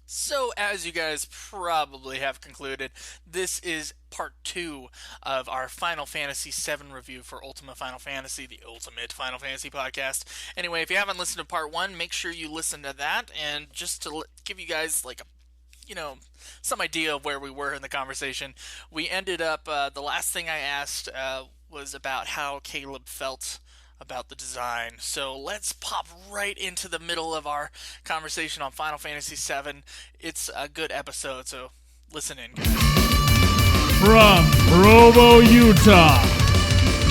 So, as you guys probably have concluded, this is part two of our Final Fantasy VII review for Ultima Final Fantasy, the ultimate Final Fantasy podcast. Anyway, if you haven't listened to part one, make sure you listen to that. And just to give you guys like a some idea of where we were in the conversation. We ended up, the last thing I asked was about how Caleb felt about the design. So let's pop right into the middle of our conversation on Final Fantasy VII. It's a good episode, so listen in, guys. From Provo, Utah,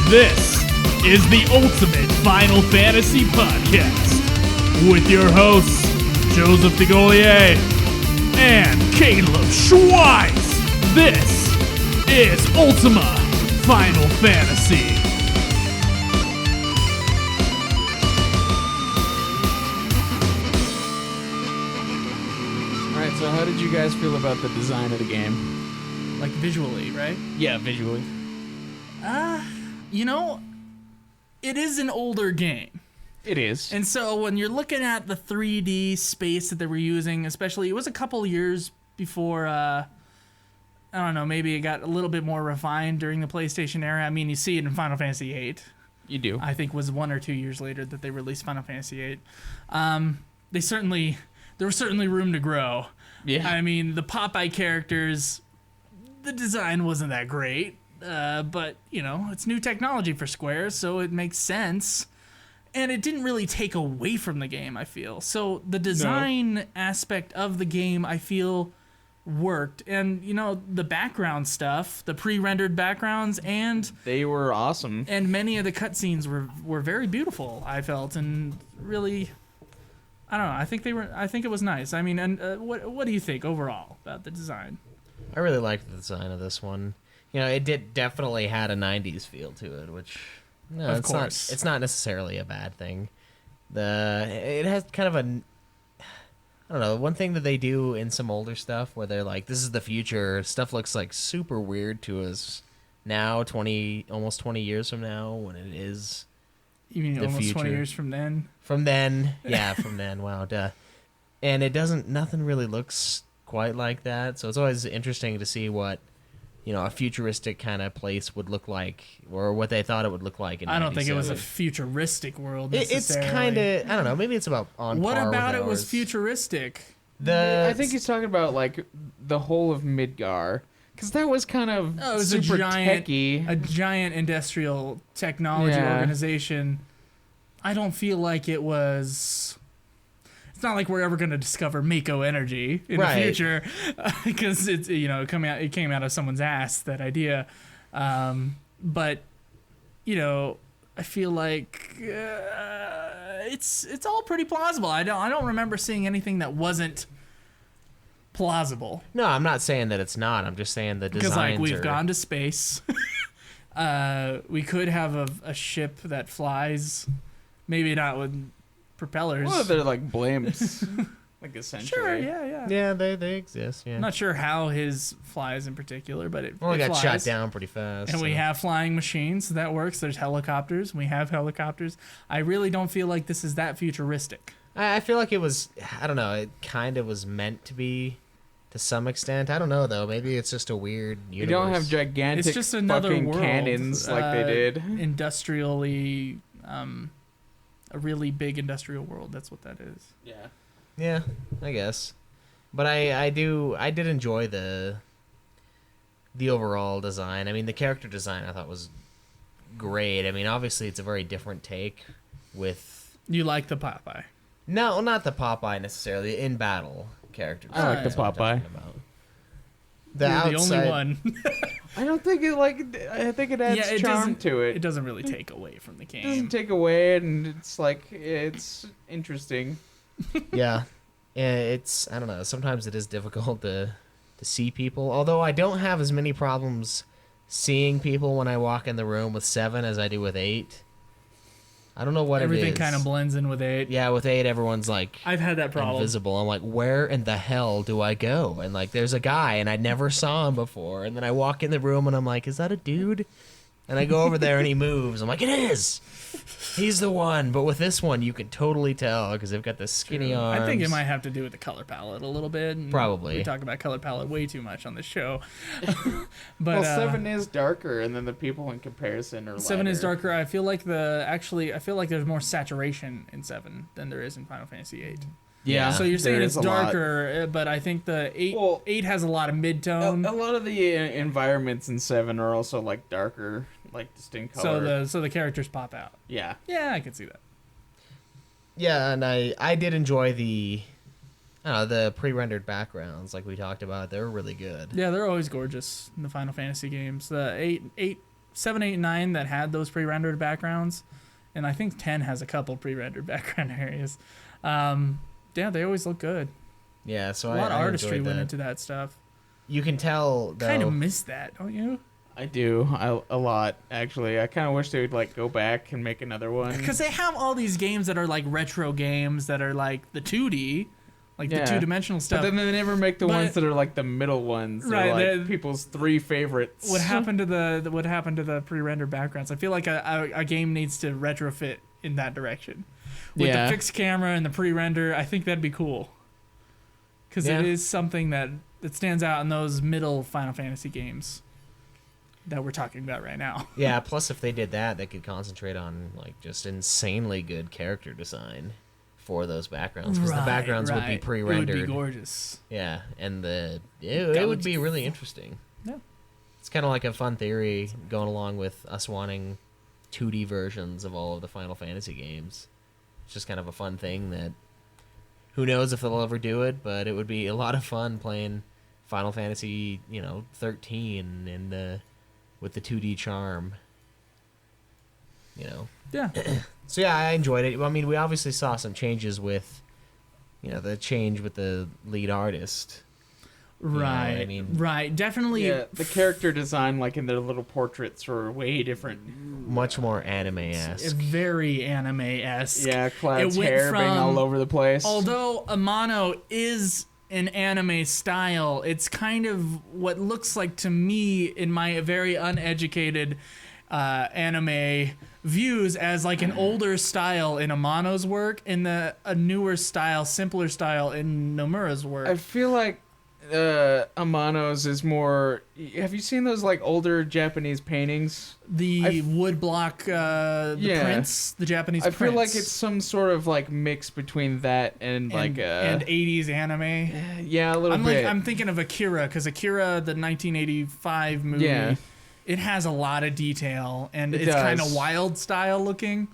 this is the Ultimate Final Fantasy Podcast with your hosts, Joseph DeGolier and Caleb Schweiss. This is Ultima Final Fantasy. Alright, so how did you guys feel about the design of the game? Like visually, right? Yeah, visually. It is an older game. It is. And so when you're looking at the 3D space that they were using, especially, it was a couple years before, I don't know, maybe it got a little bit more refined during the PlayStation era. I mean, you see it in Final Fantasy VIII. You do. I think was 1 or 2 years later that they released Final Fantasy VIII. There was certainly room to grow. Yeah. I mean, the Popeye characters, the design wasn't that great, but, it's new technology for Square, so it makes sense. And it didn't really take away from the game, I feel. So the design aspect of the game, I feel, worked. And, the background stuff, the pre-rendered backgrounds, and They were awesome. many of the cutscenes were very beautiful, I felt, and really, I don't know, I think it was nice. I mean, and what do you think overall about the design? I really liked the design of this one. It definitely had a 90s feel to it, which Of course. It's not necessarily a bad thing. It has kind of I don't know, one thing that they do in some older stuff where they're like, this is the future, stuff looks like super weird to us now, almost 20 years from now, when it is You mean the almost future. 20 years from then? From then, wow, duh. And nothing really looks quite like that, so it's always interesting to see what, a futuristic kind of place would look like, or what they thought it would look like in I don't think it was a 97. futuristic world It's necessarily. kind of, I don't know, maybe it's about on What par about with it was ours. futuristic? I think he's talking about, like, the whole of Midgar. Because that was kind of Oh, it was super a giant, techy. a giant industrial technology Yeah. organization. I don't feel like it was. It's not like we're ever going to discover Mako energy in the future, because it's it came out of someone's ass, that idea. But I feel like it's all pretty plausible. I don't remember seeing anything that wasn't plausible. No, I'm not saying that it's not. I'm just saying the designs Because we've are... gone to space. We could have a ship that flies, maybe not with propellers. Well, they're like blimps. Like, essentially. Sure, yeah. Yeah, they exist, yeah. I'm not sure how his flies in particular, but it Only got flies. shot down pretty fast. And we so. have flying machines, so that works. There's helicopters. We have helicopters. I really don't feel like this is that futuristic. I feel like it was, I don't know, it kind of was meant to be to some extent. I don't know, though. Maybe it's just a weird universe. You don't have gigantic It's just another fucking world. cannons like they did. Industrially, a really big industrial world. That's what that is. Yeah. Yeah, I guess. But I did enjoy the overall design. I mean, the character design I thought was great. I mean, obviously it's a very different take with... You like the Popeye? No, not the Popeye necessarily, in battle character I like design the is what I'm Popeye. talking about. You're the only one. I don't think I think it adds it charm doesn't, to it. It doesn't really take away from the It doesn't game. take away, and it's interesting. Yeah. It's, I don't know, sometimes it is difficult to see people. Although I don't have as many problems seeing people when I walk in the room with 7 as I do with 8. I don't know what Everything it is. kind of blends in with 8. Yeah, with 8, everyone's like I've had that problem. invisible. I'm like, where in the hell do I go? And like, there's a guy, and I never saw him before. And then I walk in the room, and I'm like, is that a dude? And I go over there and he moves. I'm like, it is. He's the one. But with this one, you could totally tell because they've got the skinny arms. I think it might have to do with the color palette a little bit. And Probably. We talk about color palette way too much on this show. But Well, 7 is darker, and then the people in comparison are 7 is lighter. darker. I feel like there's more saturation in 7 than there is in Final Fantasy 8. Yeah. So you're saying there it's is a lot. darker, but I think the 8 Well, 8 has a lot of A mid-tone. lot of the environments in 7 are also like darker, like distinct color. So the characters pop out. Yeah. Yeah, I can see that. Yeah, and I did enjoy the pre-rendered backgrounds like we talked about. They were really good. Yeah, they're always gorgeous in the Final Fantasy games. The 7, 8, 9 that had those pre-rendered backgrounds, and I think 10 has a couple pre-rendered background areas. Yeah, they always look good. Yeah, so A lot of I artistry enjoyed went that. into that stuff. You can tell, though. Kind of miss that, don't you? I do a lot actually. I kind of wish they would like go back and make another one. Because they have all these games that are like retro games that are like the 2D, like the Yeah. two-dimensional But stuff. then they never make the But- ones that are like the middle ones. That Right, are, like they- people's 3 favorites. What happened to the pre-rendered backgrounds? I feel like a game needs to retrofit in that direction. With Yeah. the fixed camera and the pre-render, I think that'd be cool. Because Yeah. it is something that stands out in those middle Final Fantasy games that we're talking about right now. Yeah, plus if they did that, they could concentrate on like just insanely good character design for those backgrounds because the backgrounds would be pre-rendered. It would be gorgeous. Yeah, and it would be really interesting. Yeah. It's kind of like a fun theory going along with us wanting 2D versions of all of the Final Fantasy games. It's just kind of a fun thing that who knows if they'll ever do it, but it would be a lot of fun playing Final Fantasy, 13 and with the 2D charm. Yeah. So yeah, I enjoyed it. I mean, we obviously saw some changes with, the change with the lead artist. Right. I mean- right. Definitely. Yeah, the character design, like in their little portraits, were way different. Much more anime-esque. Very anime-esque. Yeah, Cloud's It went hair being from- all over the place. Although Amano is an anime style, it's kind of what looks like to me in my very uneducated anime views as like an older style in Amano's work and a newer style, simpler style in Nomura's work. I feel like Amano's is more. Have you seen those like older Japanese paintings? The woodblock, the Yeah. prince, the Japanese I prince. feel like it's some sort of like mix between that and like and 80s anime. yeah, a little bit. I'm thinking of Akira because Akira, the 1985 movie, Yeah. it has a lot of detail and It it's kind of does. wild style looking,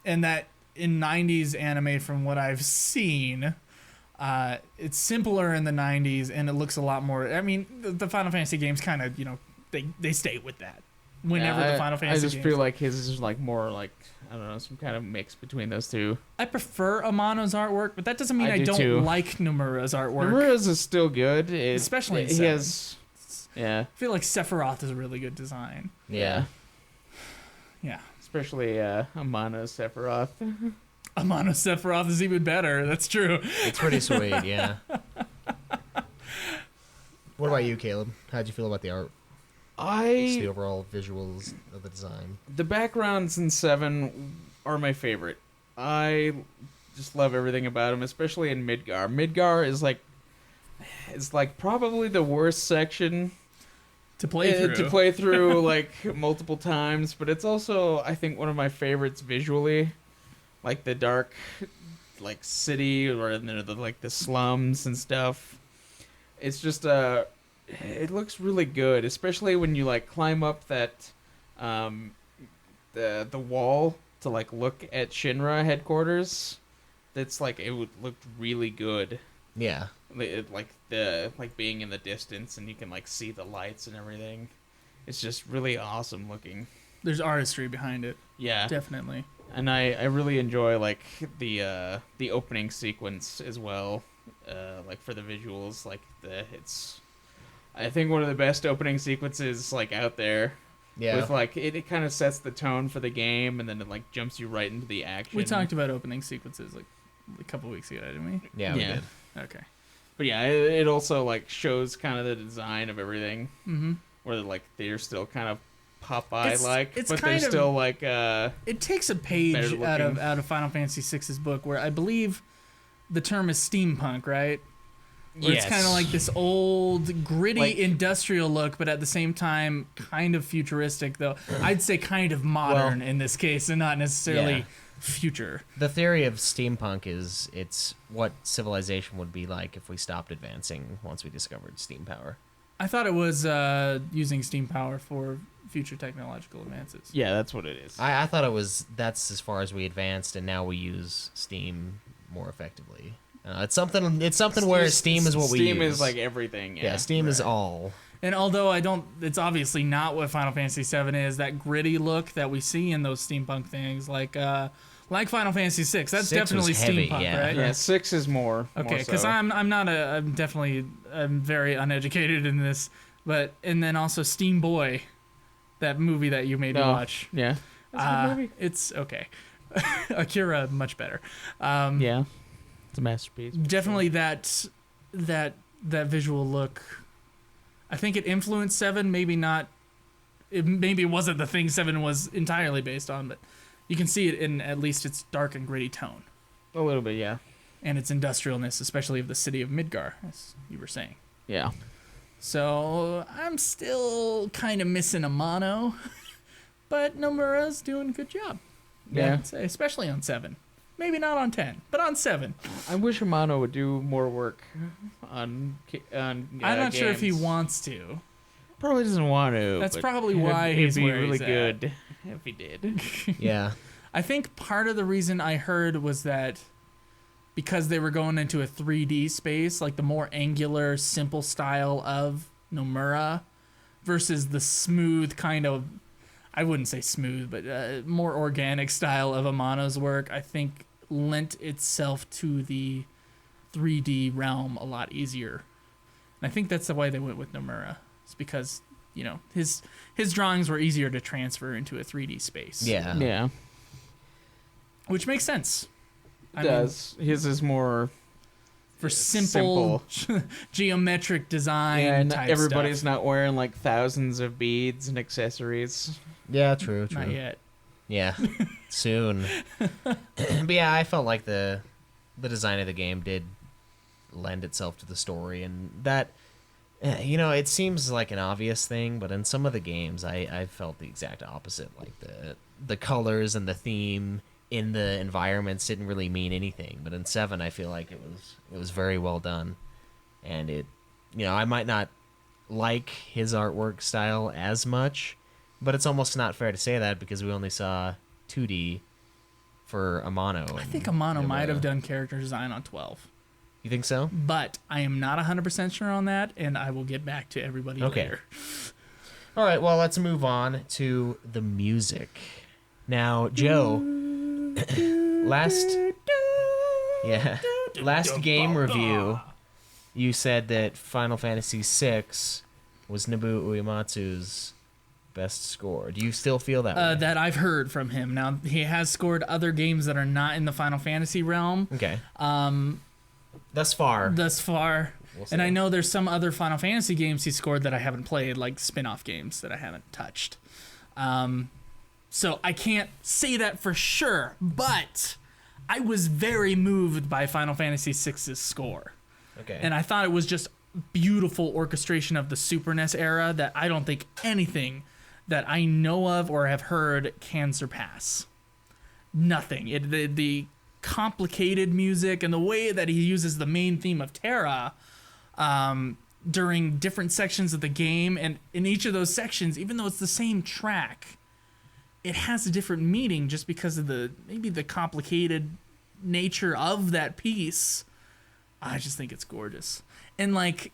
and that in 90s anime, from what I've seen, it's simpler in the 90s and it looks a lot more. I mean, the Final Fantasy games kind of they stay with that. Whenever Yeah, the Final Fantasy I just games. feel like his is like more like I don't know, some kind of mix between those two. I prefer Amano's artwork, but that doesn't mean I I do don't too. like Nomura's artwork. Nomura's is still good, Especially in he 7. has. Yeah, I feel like Sephiroth is a really good design. Yeah. Yeah. especially Amano Sephiroth. Amano Sephiroth is even better. That's true. It's pretty sweet, yeah. What about you, Caleb? How'd you feel about the art? Just the overall visuals of the design. The backgrounds in 7 are my favorite. I just love everything about them, especially in Midgar. Midgar is like probably the worst section To play through. to play through like multiple times, but it's also I think one of my favorites visually, like the dark, like city or the slums and stuff. It's just it looks really good, especially when you like climb up that the wall to like look at Shinra headquarters. That's like it would look really good. Yeah. Like being in the distance and you can like see the lights and everything. It's just really awesome looking. There's artistry behind it. Yeah. Definitely. And I really enjoy like the opening sequence as well. Like for the visuals, like it's I think one of the best opening sequences like out there. Yeah. With like it kind of sets the tone for the game and then it like jumps you right into the action. We talked about opening sequences like a couple weeks ago, didn't we? Yeah, we Yeah. did. Okay. But yeah, it also like shows kind of the design of everything. Mm-hmm. Where like they're still kind of Popeye-like, It's but kind they're of- still like It takes a page Better out looking. of Final Fantasy VI's book, where I believe the term is steampunk, right? Where It's kind of like this old, gritty, Like- industrial look, but at the same time, kind of futuristic. Though I'd say kind of modern in this case, and not necessarily Yeah. future. The theory of steampunk is it's what civilization would be like if we stopped advancing once we discovered steam power. I thought it was using steam power for future technological advances. yeah, that's what it is. I thought it was that's as far as we advanced, and now we use steam more effectively. It's something. It's something where steam is what we use. Steam is like everything. yeah, steam is all. And although it's obviously not what Final Fantasy VII is, that gritty look that we see in those steampunk things, like Final Fantasy VI, that's 6 was definitely heavy, steampunk, yeah. right? Yeah, 6 is more. Okay, because so. I'm very uneducated in this, and then also Steam Boy, that movie that you made me watch. Yeah. That's a good movie. It's okay. Akira, much better. Yeah. It's a masterpiece. Definitely that visual look. I think it influenced 7, maybe not. Maybe it wasn't the thing 7 was entirely based on, but you can see it in at least its dark and gritty tone A little bit, yeah. and its industrialness, especially of the city of Midgar, as you were saying. Yeah. So I'm still kind of missing Amano, but Nomura's doing a good job. Yeah. I'd say, especially on 7. Maybe not on 10, but on 7. I wish Amano would do more work on I'm not sure if he games. wants to. Probably doesn't want to. That's but probably why it'd he's be where really he's at. good if he did. Yeah. I think part of the reason I heard was that because they were going into a 3D space, like the more angular, simple style of Nomura versus the smooth kind of, I wouldn't say smooth, but more organic style of Amano's work, I think lent itself to the 3D realm a lot easier. And I think that's the way they went with Nomura. It's because, his drawings were easier to transfer into a 3D space. Yeah. Yeah. Which makes sense. It does. His is more For simple, geometric design Yeah, and type everybody's stuff. not wearing like thousands of beads and accessories. Yeah, true. Not yet. Yeah, soon. But yeah, I felt like the design of the game did lend itself to the story, and that it seems like an obvious thing, but in some of the games, I felt the exact opposite. Like the colors and the theme in the environments didn't really mean anything, but in 7, I feel like it was very well done, and I might not like his artwork style as much. But it's almost not fair to say that because we only saw 2D for Amano. I think Amano might have done character design on 12. You think so? But I am not 100% sure on that, and I will get back to everybody later. All right, well, let's move on to the music. Now, Joe, last game review, you said that Final Fantasy VI was Nobou Uematsu's best score. Do you still feel that way? That I've heard from him. Now, he has scored other games that are not in the Final Fantasy realm. Okay. Thus far. We'll see. And I know there's some other Final Fantasy games he scored that I haven't played, like spin-off games that I haven't touched. So I can't say that for sure, but I was very moved by Final Fantasy VI's score. Okay. And I thought it was just beautiful orchestration of the Super NES era that I don't think anything that I know of or have heard can surpass. Nothing. The complicated music and the way that he uses the main theme of Terra during different sections of the game, and in each of those sections, even though it's the same track, it has a different meaning just because of maybe the complicated nature of that piece. I just think it's gorgeous. And like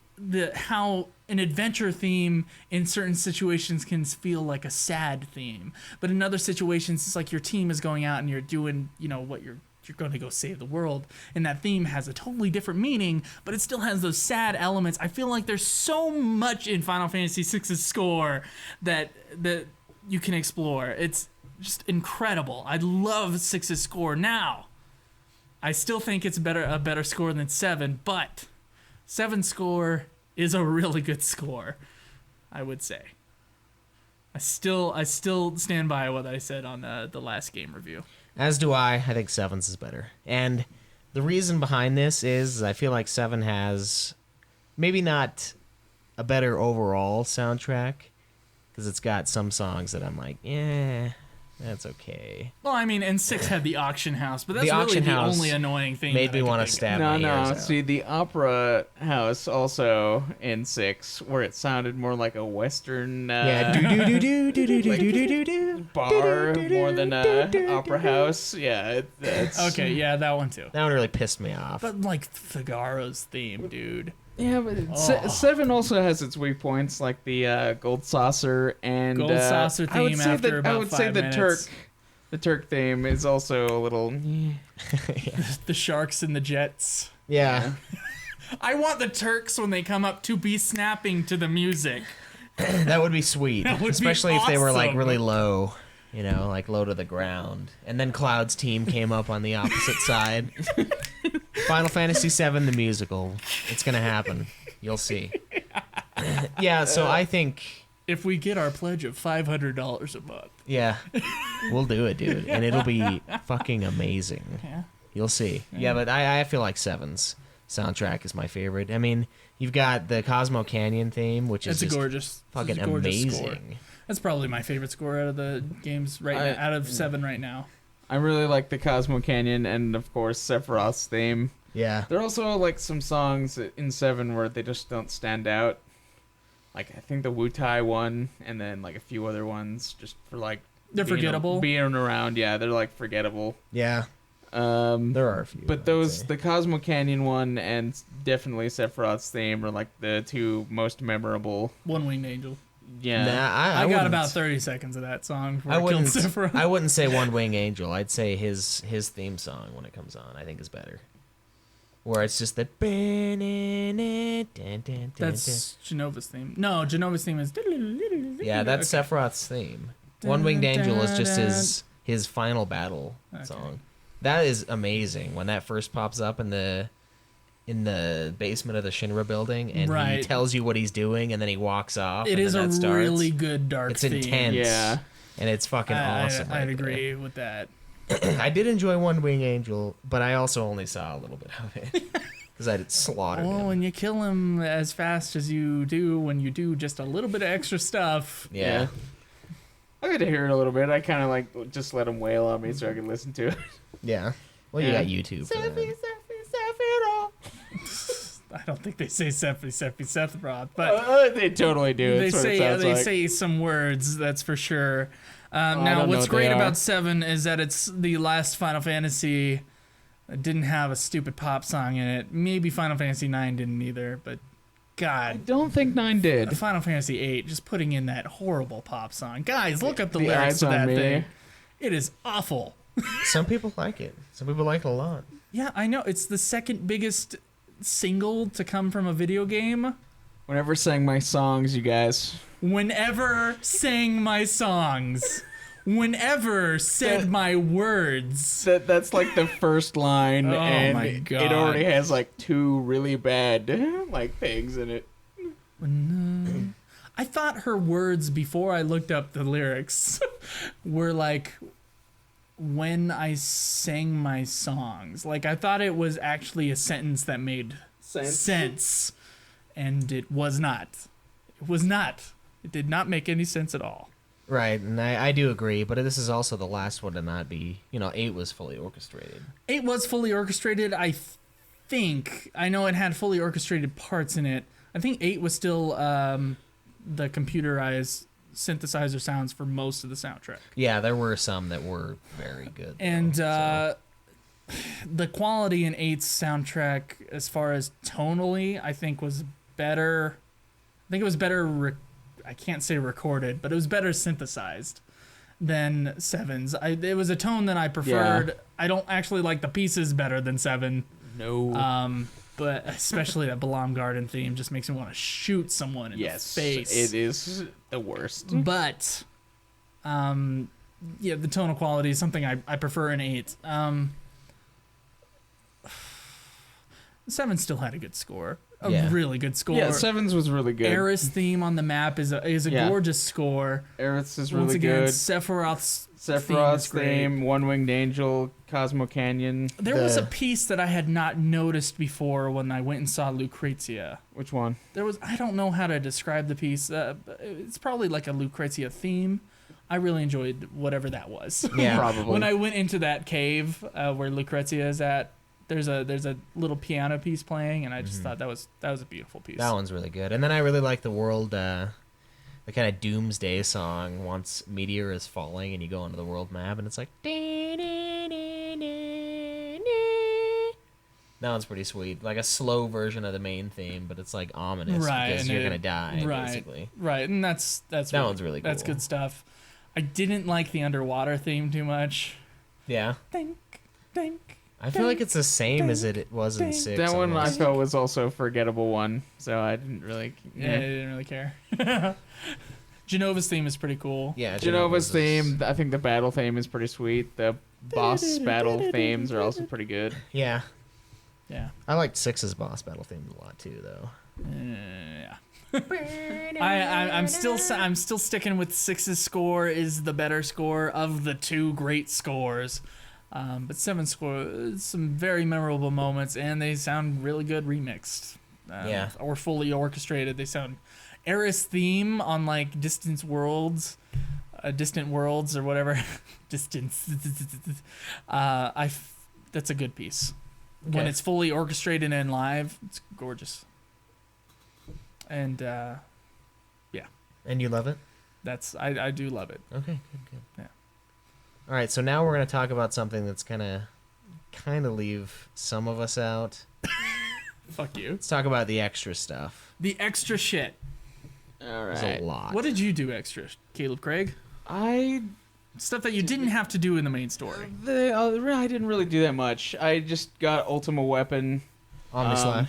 how an adventure theme in certain situations can feel like a sad theme, but in other situations it's like your team is going out and you're doing what you're going to go save the world, and that theme has a totally different meaning, but it still has those sad elements. I feel like there's so much in Final Fantasy VI's score that you can explore. It's just incredible. I love 6's score. Now I still think it's a better score than 7, but 7's score is a really good score, I would say. I still stand by what I said on the last game review. As do I. I think 7's is better. And the reason behind this is I feel like 7 has maybe not a better overall soundtrack because it's got some songs that I'm like, yeah, that's okay. Well, I mean, and 6 had the auction house, but that's The really auction the house only annoying thing. made that me I want could to think of. stab No, my no. ears out. See, the opera house also in 6, where it sounded more like a western Yeah, do do do do do do do do do do. bar more than a opera house. Yeah, it's Okay, yeah, that one too. That one really pissed me off. But like Figaro's theme, dude. Yeah, but 7 also has its weak points, like the gold saucer and Gold saucer I would theme say after that, about I would say 5 the minutes. The Turk theme is also a little. The sharks and the jets. Yeah. I want the Turks when they come up to be snapping to the music. That would be sweet. That would be Especially if they were like awesome. really low, you know, like low to the ground. And then Cloud's team came up on the opposite side. Final Fantasy VII, the musical. It's going to happen. You'll see. Yeah, so I think, If we get our pledge of $500 a month. yeah, we'll do it, dude. And it'll be fucking amazing. Yeah. You'll see. Yeah, but I feel like 7's soundtrack is my favorite. I mean, you've got the Cosmo Canyon theme, which is It's a just gorgeous, fucking it's a gorgeous amazing. score. That's probably my favorite score out of the games right now, out of 7 right now. I really like the Cosmo Canyon and of course Sephiroth's theme. Yeah. There are also like some songs in 7 where they just don't stand out. Like I think the Wutai one, and then like a few other ones, just for like They're forgettable. being around. Yeah, they're like forgettable. Yeah. There are a few. But I'd those, say. the Cosmo Canyon one and definitely Sephiroth's theme are like the two most memorable. One Winged Angel. Yeah. Nah, I got wouldn't- about 30 seconds of that song before I I killed wouldn't. Sephiroth. I wouldn't say One Wing Angel. I'd say his theme song when it comes on. I think is better. Where it's just that. That's Genova's theme. No, Genova's theme is. Yeah, that's Okay. Sephiroth's theme. One Winged Angel is just his final battle song. That is amazing when that first pops up in the basement of the Shinra building and he Right. tells you what he's doing and then he walks off. It and is then a that starts. really good dark It's theme. intense. Yeah. And it's fucking awesome. I'd right agree with that. there. I did enjoy One Wing Angel, but I also only saw a little bit of it because I slaughtered Well, him. when you kill him as fast as you do when you do just a little bit of extra stuff. Yeah. I got to hear it a little bit. I kind of like just let him wail on me so I could listen to it. Yeah. Well, you Yeah. got YouTube for that. I don't think they say Sephiroth, but They totally do. they That's what it say sounds like. say some words. That's for sure. I Now, don't know what's what they great are. about 7 is that it's the last Final Fantasy that didn't have a stupid pop song in it. Maybe Final Fantasy 9 didn't either, but I God, don't think 9 did. Final Fantasy 8 just putting in that horrible pop song. Guys, look up the The lyrics Eyes to on that Me. thing. It is awful. Some people like it. Some people like it a lot. Yeah, I know. It's the second biggest single to come from a video game. Whenever sang my songs, you guys. Whenever sang my songs. Whenever said my words. That's like the first line, Oh and my it God. already has like 2 really bad like things in it. I thought her words before I looked up the lyrics were like when I sang my songs. Like I thought it was actually a sentence that made sense. And it was not. It was not. It did not make any sense at all. Right, and I do agree, but this is also the last one to not be, 8 was fully orchestrated. 8 was fully orchestrated, I think. I know it had fully orchestrated parts in it. I think 8 was still the computerized synthesizer sounds for most of the soundtrack. Yeah, there were some that were very good. though, And so. the quality in 8's soundtrack, as far as tonally, I think was better. I think it was better. I can't say recorded, but it was better synthesized than 7's. It was a tone that I preferred. Yeah. I don't actually like the pieces better than 7. No. But especially that Balam Garden theme just makes me want to shoot someone in yes, the face. it is the worst. But, yeah, the tonal quality is something I prefer in 8. 7 still had a good score. a Yeah. really good score. Yeah, Sevens was really good. Aerith's theme on the map is a Yeah. gorgeous score. Aerith's is Once really again, good. Sephiroth's Sephiroth's great. theme, One Winged Angel, Cosmo Canyon. There was a piece that I had not noticed before when I went and saw Lucrezia. Which one? I don't know how to describe the piece. It's probably like a Lucrezia theme. I really enjoyed whatever that was. Yeah. Probably. When I went into that cave where Lucrezia is at, there's a little piano piece playing, and I just thought that was a beautiful piece. That one's really good. And then I really like the world, the kind of doomsday song once meteor is falling and you go onto the world map and it's like. That one's pretty sweet. Like a slow version of the main theme, but it's like ominous because you're going to die, basically. Right, and that's That one's really That's cool. good stuff. I didn't like the underwater theme too much. Yeah. Think, think. I feel like it's the same as it was in 6. That one I almost. felt was also a forgettable one, so I didn't really. Yeah, I didn't really care. Genova's theme is pretty cool. Yeah, Genova's theme, I think the battle theme is pretty sweet. The boss battle themes are also pretty good. Yeah. Yeah. I liked 6's boss battle theme a lot too, though. Yeah. I'm still sticking with 6's score is the better score of the two great scores. But 7's score, some very memorable moments, and they sound really good remixed. Yeah. Or fully orchestrated. They sound. Aerith's theme on like Distant Worlds or whatever. Distance. That's a good piece. When Okay. it's fully orchestrated and live, it's gorgeous. And And you love it? I do love it. Okay, good. Yeah. All right, so now we're going to talk about something that's kind of leave some of us out. Fuck you. Let's talk about the extra stuff. The extra shit. All There's right. a lot. What did you do extra, Caleb Craig? I Stuff that you didn't have to do in the main story. I didn't really do that much. I just got Ultima Weapon. Omnislash?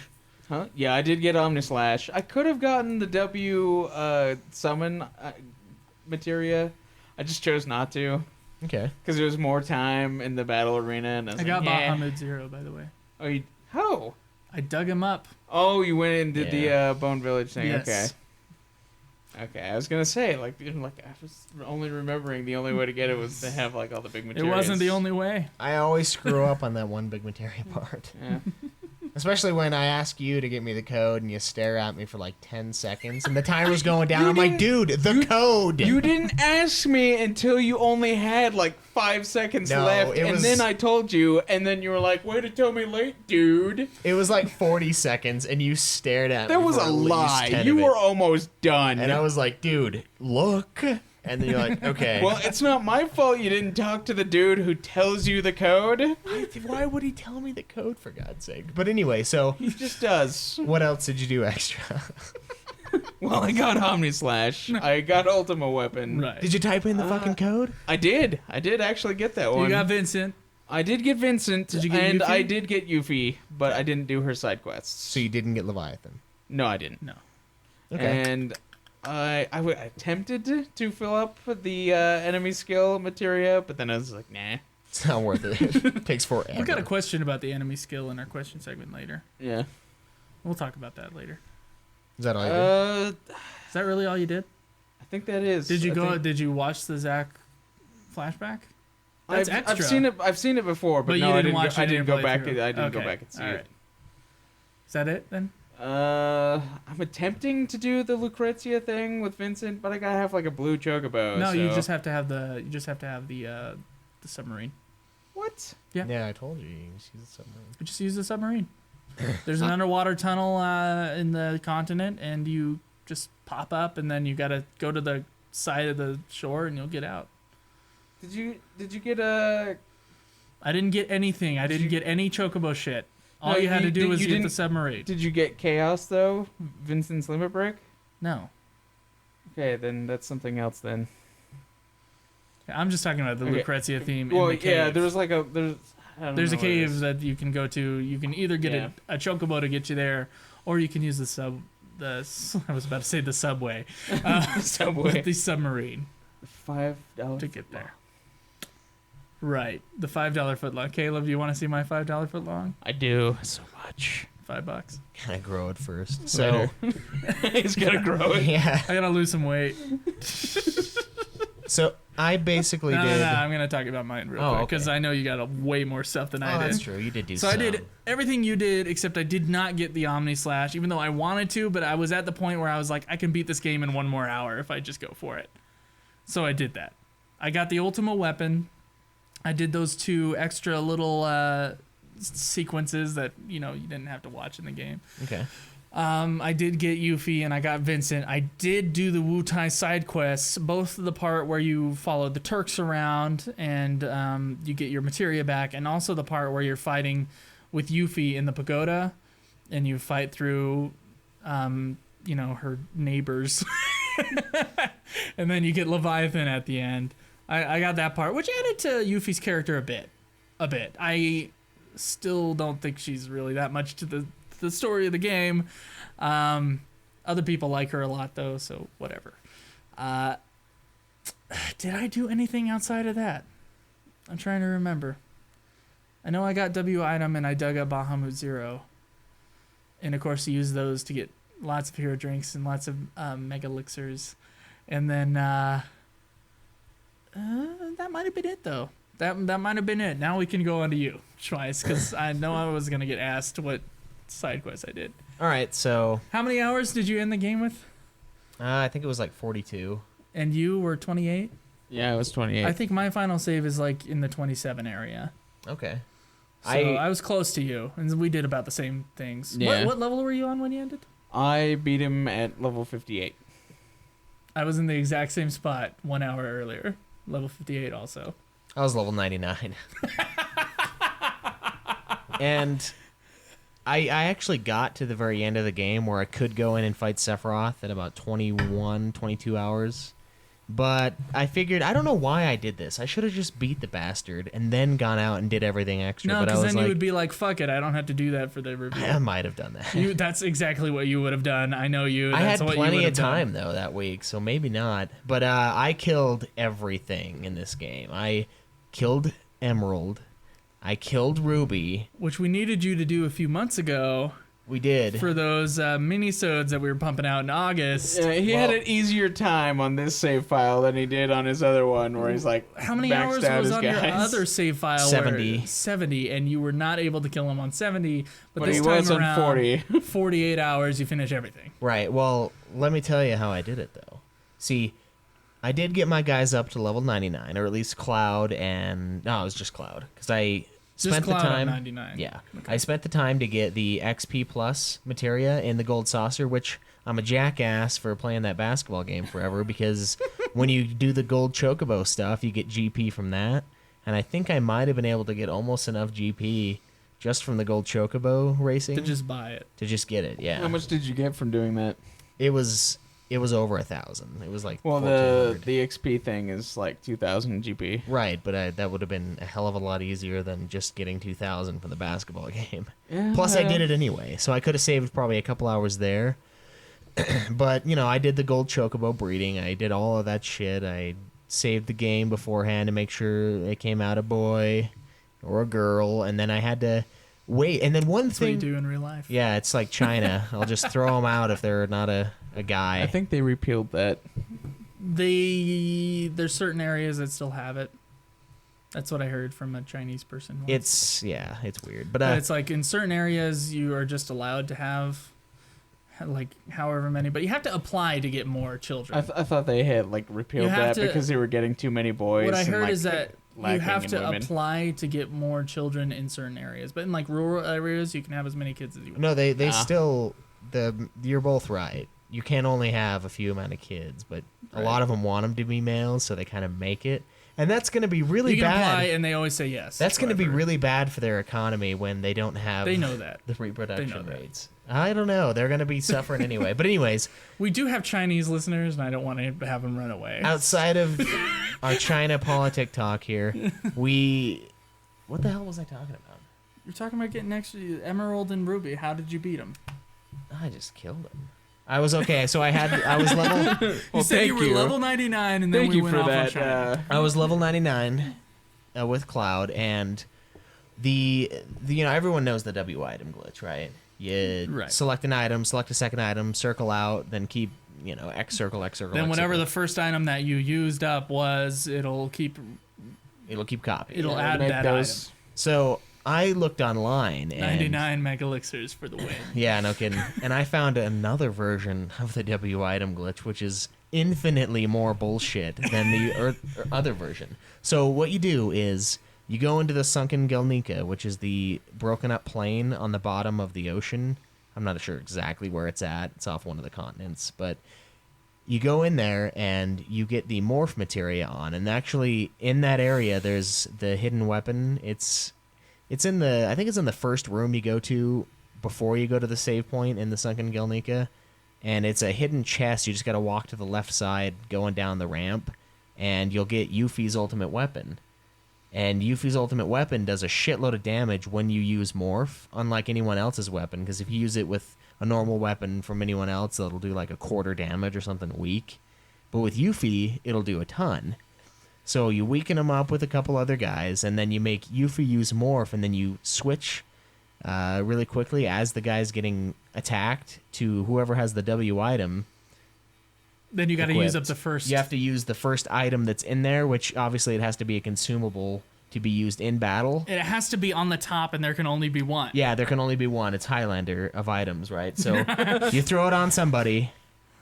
Huh? Yeah, I did get Omnislash. I could have gotten the W summon materia. I just chose not to Okay. because there was more time in the battle arena. And I got yeah. Bahamut Zero, by the way. Oh, how? I dug him up. Oh, you went and did Yeah. the Bone Village thing. Yes. Okay, I was gonna say I was only remembering the only way to get it was to have like all the big It materials. wasn't the only way. I always screw up on that one big materia part. Yeah. Especially when I ask you to get me the code and you stare at me for like 10 seconds and the timer's going down. I'm like, dude, the code! You didn't ask me until you only had like 5 seconds No, left, it and was- then I told you, and then you were like, "Way to tell me late, dude." It was like 40 seconds and you stared at That me was for a at least lie. 10 You of it. were almost done. And I was like, dude, look. And then you're like, okay. Well, it's not my fault you didn't talk to the dude who tells you the code. Why would he tell me the code, for God's sake? But anyway, so He just does. what else did you do extra? Well, I got Omnislash. I got Ultima Weapon. Right. Did you type in the fucking code? I did. I did actually get that one. You got Vincent. I did get Vincent. Did you get and Yuffie? I did get Yuffie, but I didn't do her side quests. So you didn't get Leviathan. No, I didn't. No. Okay. And I attempted to fill up the enemy skill materia, but then I was like, nah. It's not worth it. It takes forever. We got a question about the enemy skill in our question segment later. Yeah. We'll talk about that later. Is that all you did? Is that really all you did? I think that is. Did you I go? think- Did you watch the Zach flashback? That's extra. I've seen it. I've seen it before, but, But no, you I didn't didn't. watch Go, it, I didn't go play back. through. I didn't go Okay, back and see all it. right. Is that it then? I'm attempting to do the Lucrezia thing with Vincent, but I gotta have like a blue chocobo. No, so. you just have to have the. You just have to have the submarine. What? Yeah, I told you. You just use the submarine. You just use the submarine. There's an underwater tunnel in the continent, and you just pop up, and then you gotta go to the side of the shore, and you'll get out. Did you get a? I didn't get anything. I didn't you- get any chocobo shit. All No, you had you to do did- was you get the didn't- submarine. Did you get Chaos though? Vincent's limit break. No. Okay, then that's something else then. I'm just talking about the Okay. Lucrezia theme Well, in the cave. yeah, there was like a there's. I don't There's know a what it cave is. that you can go to. You can either get Yeah. a chocobo to get you there, or you can use I was about to say the subway. Subway. The submarine $5 to get there. Right. The $5 footlong. Caleb, do you want to see my $5 footlong? I do so much. $5. Can I grow it first? So He's gonna grow it. yeah. I gotta lose some weight. So I basically No, did. I'm gonna talk about mine real Oh, quick because okay. I know you got way more stuff than I Oh, did. that's true. You did do So some. I did everything you did, except I did not get the Omni Slash, even though I wanted to. But I was at the point where I was like, I can beat this game in 1 more hour if I just go for it. So I did that. I got the Ultima weapon. I did those 2 extra little sequences that you didn't have to watch in the game. Okay. I did get Yuffie and I got Vincent. I did do the Wutai side quests, both the part where you follow the Turks around and you get your materia back, and also the part where you're fighting with Yuffie in the pagoda and you fight through, her neighbors. And then you get Leviathan at the end. I got that part, which added to Yuffie's character a bit. I still don't think she's really that much to the story of the game. Other people like her a lot though, so whatever. Did I do anything outside of that? I'm trying to remember. I know I got W item and I dug up Bahamut Zero. And of course you use those to get lots of hero drinks and lots of mega elixirs. And then that might have been it though. That might have been it. Now we can go on to you, Schweiss, because I know I was going to get asked what side quest I did. All right. So How many hours did you end the game with? I think it was like 42. And you were 28? Yeah, it was 28. I think my final save is like in the 27 area. Okay. So I was close to you, and we did about the same things. Yeah. What level were you on when you ended? I beat him at level 58. I was in the exact same spot 1 hour earlier. Level 58 also. I was level 99. And I actually got to the very end of the game where I could go in and fight Sephiroth at about 21, 22 hours. But I figured, I don't know why I did this. I should have just beat the bastard and then gone out and did everything extra. No, but I because was then like, you would be like, fuck it, I don't have to do that for the review. I might have done that. That's exactly what you would have done. I know you. I That's had what you plenty would of have done. time, though, that week, so maybe not. But I killed everything in this game. I killed Emerald. I killed Ruby. Which we needed you to do a few months ago We did. for those mini-sodes that we were pumping out in August. Yeah, he had an easier time on this save file than he did on his other one, where he's like, How many maxed hours out was his on your guys. other save file? 70. 70, and you were not able to kill him on 70. But this he time was on around, 40. 48 hours, you finish everything. Right. Well, let me tell you how I did it, though. See, I did get my guys up to level 99, or at least Cloud and... No, it was just Cloud. Because I spent the Cloud on time... 99. Yeah. Okay. I spent the time to get the XP Plus materia in the Gold Saucer, which I'm a jackass for playing that basketball game forever, because when you do the Gold Chocobo stuff, you get GP from that. And I think I might have been able to get almost enough GP just from the Gold Chocobo racing. To just buy it. To just get it, yeah. How much did you get from doing that? It was over 1,000. It was like Well, 1,400. the XP thing is like 2,000 GP. Right, but that would have been a hell of a lot easier than just getting 2,000 from the basketball game. Yeah, Plus, I did it anyway, so I could have saved probably a couple hours there. But, I did the Gold Chocobo breeding. I did all of that shit. I saved the game beforehand to make sure it came out a boy or a girl, and then I had to wait. And then one That's what thing... you do in real life. Yeah, it's like China. I'll just throw them out if they're not a guy. I think they repealed that. There's certain areas that still have it. That's what I heard from a Chinese person. Once. It's weird. But But it's like in certain areas you are just allowed to have like however many, but you have to apply to get more children. I thought they had like repealed You have that to- because they were getting too many boys. what I and, heard like, is that you lacking have in to women. apply to get more children in certain areas, but in like rural areas you can have as many kids as you want. no, they Ah. still you're both right. You can only have a few amount of kids, but a lot of them want them to be males, so they kind of make it, and that's going to be really You can bad. apply and they always say yes. That's going to be however. really bad for their economy when they don't have. They know that. the reproduction They know that. rates. I don't know. They're going to be suffering anyway. But anyways, We do have Chinese listeners, and I don't want to have them run away. outside of our China politic talk here, what the hell was I talking about? You're talking about getting next to Emerald and Ruby. How did you beat them? I just killed him. I was okay. So I was level. Well, you said thank you were you. level 99, and then Thank we you went for off on that. China. I was level 99 with Cloud, and the everyone knows the W item glitch, right? You select an item, select a second item, circle out, then keep, X circle, X circle. Then X whatever circle. the first item that you used up was, it'll keep copy. It'll add that item. So I looked online and 99 mega elixirs for the win. Yeah, no kidding. And I found another version of the W item glitch, which is infinitely more bullshit than the other version. So what you do is you go into the sunken Gelnika, which is the broken up plain on the bottom of the ocean. I'm not sure exactly where it's at. It's off one of the continents, but you go in there and you get the morph materia on, and actually in that area there's the hidden weapon. It's in I think it's in the first room you go to before you go to the save point in the sunken Gelnika, and it's a hidden chest. You just got to walk to the left side going down the ramp, and you'll get Yuffie's ultimate weapon. And Yuffie's ultimate weapon does a shitload of damage when you use morph, unlike anyone else's weapon, because if you use it with a normal weapon from anyone else, it'll do like a quarter damage or something weak. But with Yuffie, it'll do a ton. So you weaken him up with a couple other guys, and then you make Yuffie use morph, and then you switch really quickly as the guy's getting attacked to whoever has the W item. Then you got to use up the first. You have to use the first item that's in there, which obviously it has to be a consumable to be used in battle. It has to be on the top, and there can only be one. Yeah, there can only be one. It's Highlander of items, right? So you throw it on somebody,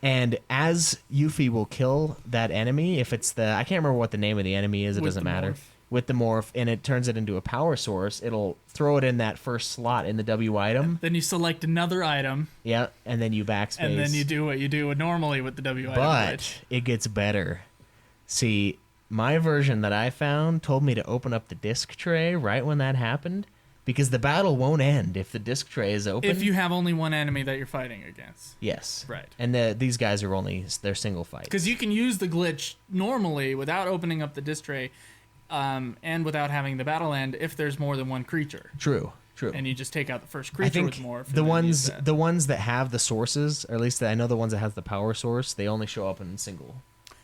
and as Yuffie will kill that enemy, if it's I can't remember what the name of the enemy is, it doesn't matter. With the morph, and it turns it into a power source, it'll throw it in that first slot in the W item. Then you select another item. Yeah, and then you backspace. And then you do what you do normally with the W item. But it gets better. See, my version that I found told me to open up the disc tray right when that happened, because the battle won't end if the disc tray is open. If you have only one enemy that you're fighting against. Yes. Right. And these guys are they're single fights. Because you can use the glitch normally without opening up the disc tray. And without having the battle end, if there's more than one creature. True. And you just take out the first I creature think with morph. the ones that have the sources, or at least I know the ones that have the power source, they only show up in single.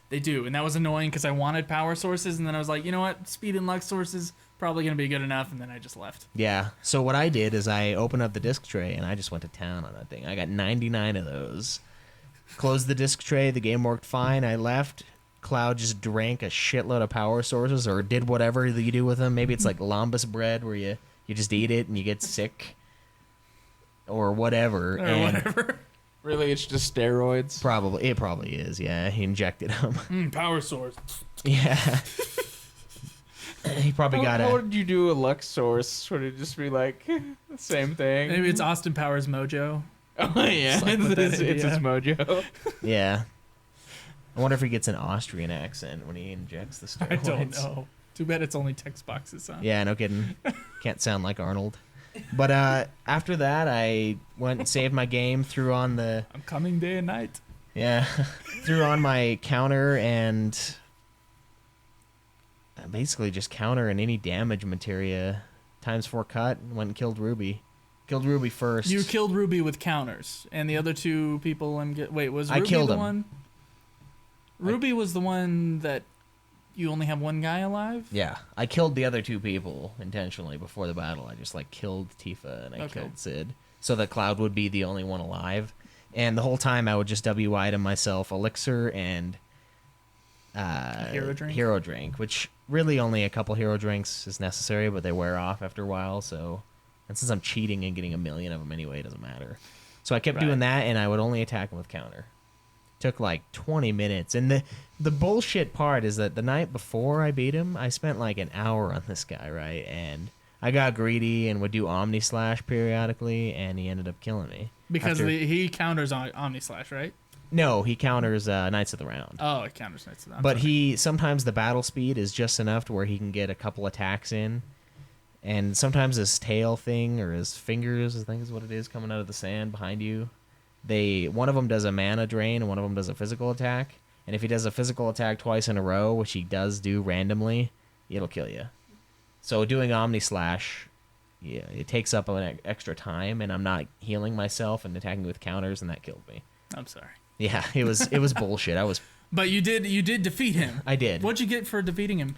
They do, and that was annoying because I wanted power sources, and then I was like, you know what, speed and luck sources probably gonna be good enough, and then I just left. Yeah. So what I did is I opened up the disc tray and I just went to town on that thing. I got 99 of those. Closed the disc tray. The game worked fine. I left. Cloud just drank a shitload of power sources, or did whatever that you do with them. Maybe it's like lambus bread where you just eat it and you get sick, or whatever. Really, it's just steroids. It probably is. Yeah, he injected them. Power source. Yeah. He probably got How would you do a Lux source? Would it just be like the same thing? Maybe it's Austin Powers Mojo. Oh yeah, it's his mojo. Yeah. I wonder if he gets an Austrian accent when he injects the steroids. I don't know. Too bad it's only text boxes, huh? Yeah, no kidding. Can't sound like Arnold. But after that, I went and saved my game, threw on the... I'm coming day and night. Yeah. Threw on my counter and... basically just counter and any damage materia. ×4 cut, went and killed Ruby. Killed Ruby first. You killed Ruby with counters, and the other two people... Wait, was Ruby I killed the him. one? Ruby was the one that you only have one guy alive? Yeah, I killed the other two people intentionally before the battle. I just killed Tifa and I killed Sid, so that Cloud would be the only one alive. And the whole time I would just W item myself elixir and hero drink, which really only a couple hero drinks is necessary, but they wear off after a while. So, and since I'm cheating and getting 1,000,000 of them anyway, it doesn't matter. So I kept doing that, and I would only attack him with counter. Took 20 minutes, and the bullshit part is that the night before I beat him, I spent an hour on this guy, right? And I got greedy and would do Omni Slash periodically, and he ended up killing me because he counters on Omni Slash, right? No, he counters Knights of the Round. Oh, it counters Knights of the Round. But sometimes the battle speed is just enough to where he can get a couple attacks in, and sometimes his tail thing or his fingers, I think is what it is, coming out of the sand behind you. One of them does a mana drain and one of them does a physical attack. And if he does a physical attack twice in a row, which he does do randomly, it'll kill you. So doing Omni Slash, yeah, it takes up an extra time, and I'm not healing myself and attacking with counters, and that killed me. I'm sorry. Yeah, it was bullshit. But you did defeat him. I did. What'd you get for defeating him?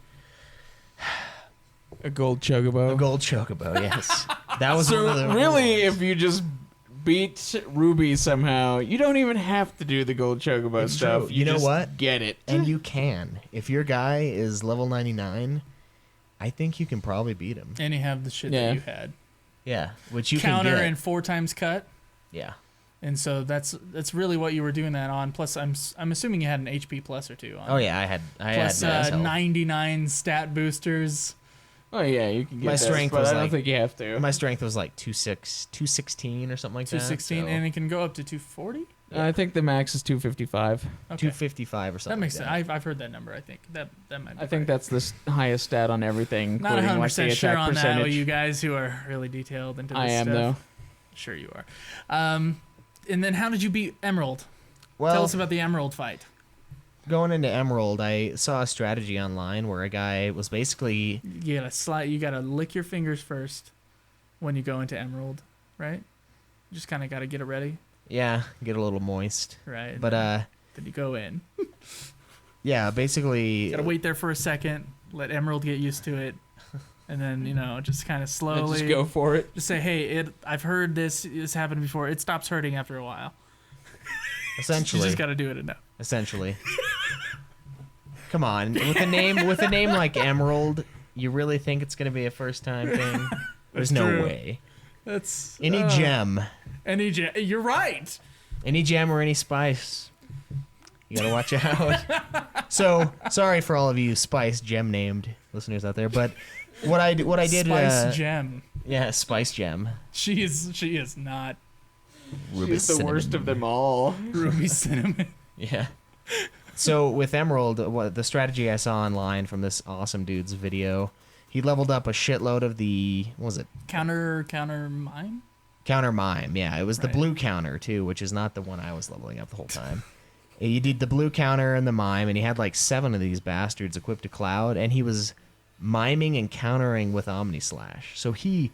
A gold chocobo. A gold chocobo, yes. That was So one of the really, if you just beat Ruby somehow, you don't even have to do the gold chocobo It's stuff. true. You know just what? Get it. And you can. If your guy is level 99, I think you can probably beat him. And you have the shit Yeah. that you had. Yeah, which you Counter can get. and 4 times cut. Yeah. And so that's really what you were doing that on. Plus, I'm assuming you had an HP plus or 2 on. Oh yeah, I had Plus nice health. 99 stat boosters. Oh yeah, you can get My that, strength but was I don't like- think you have to. My strength was like 216 or something like 216, that. and it can go up to 240. I think the max is 255. Okay. 255 or something. That makes like sense. I've heard that number. I think that might. Be I think right. that's the highest stat on everything. Not including, 100% like, the sure attack on that. percentage. You guys who are really detailed into this I am stuff. though. Sure you are. And then how did you beat Emerald? Well, Tell us about the Emerald fight. going into Emerald, I saw a strategy online where a guy was basically You gotta lick your fingers first when you go into Emerald, right? You just kind of gotta get it ready, get a little moist. right? But then you go in. basically Gotta wait there for a second, let Emerald get used to it, and then just kind of slowly Just go for it. Just say, hey, I've heard this happened before. It stops hurting after a while. You essentially just gotta do it enough. essentially. Come on, with a name like Emerald, you really think it's going to be a first time thing? There's no true. way. That's Any gem. You're right. Any gem or any spice. You gotta watch out. So sorry for all of you spice gem named listeners out there, but what I did Spice Gem. yeah, spice gem. She is not Ruby She's the cinnamon. worst of them all. Ruby Cinnamon. Yeah. So with Emerald, the strategy I saw online from this awesome dude's video, he leveled up a shitload of the what was it? Counter mine. Counter mime. Yeah, it was the Right. blue counter too, which is not the one I was leveling up the whole time. He did the blue counter and the mime, and he had like 7 of these bastards equipped to Cloud, and he was miming and countering with Omni Slash. So he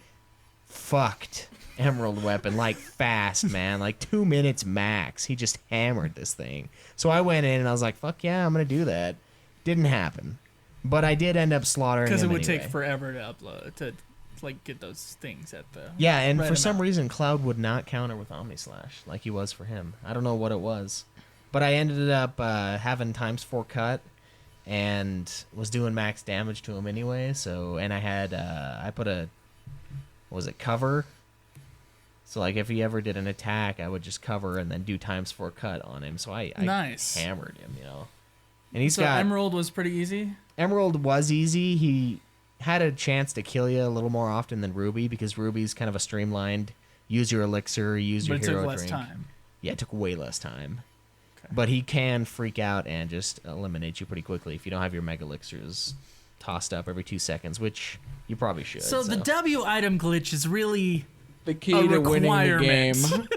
fucked Emerald weapon like fast, man, like 2 minutes max. He just hammered this thing. So I went in and I was like, "Fuck yeah, I'm gonna do that." Didn't happen, but I did end up slaughtering him Because it would anyway. take forever to upload to like get those things at the Yeah, and right for some amount. reason, Cloud would not counter with Omni Slash like he was for him. I don't know what it was, but I ended up having ×4 cut and was doing max damage to him anyway. So, and I had I put a what was it cover. So like if he ever did an attack, I would just cover and then do ×4 cut on him. So I Nice. hammered him, And he's So got Emerald was pretty easy. Emerald was easy. He had a chance to kill you a little more often than Ruby because Ruby's kind of a streamlined use your elixir, use your But it hero took less drink. time. Yeah, it took way less time. Okay. But he can freak out and just eliminate you pretty quickly if you don't have your mega elixirs tossed up every 2 seconds, which you probably should. So the W item glitch is really The key A to winning the requirement. game.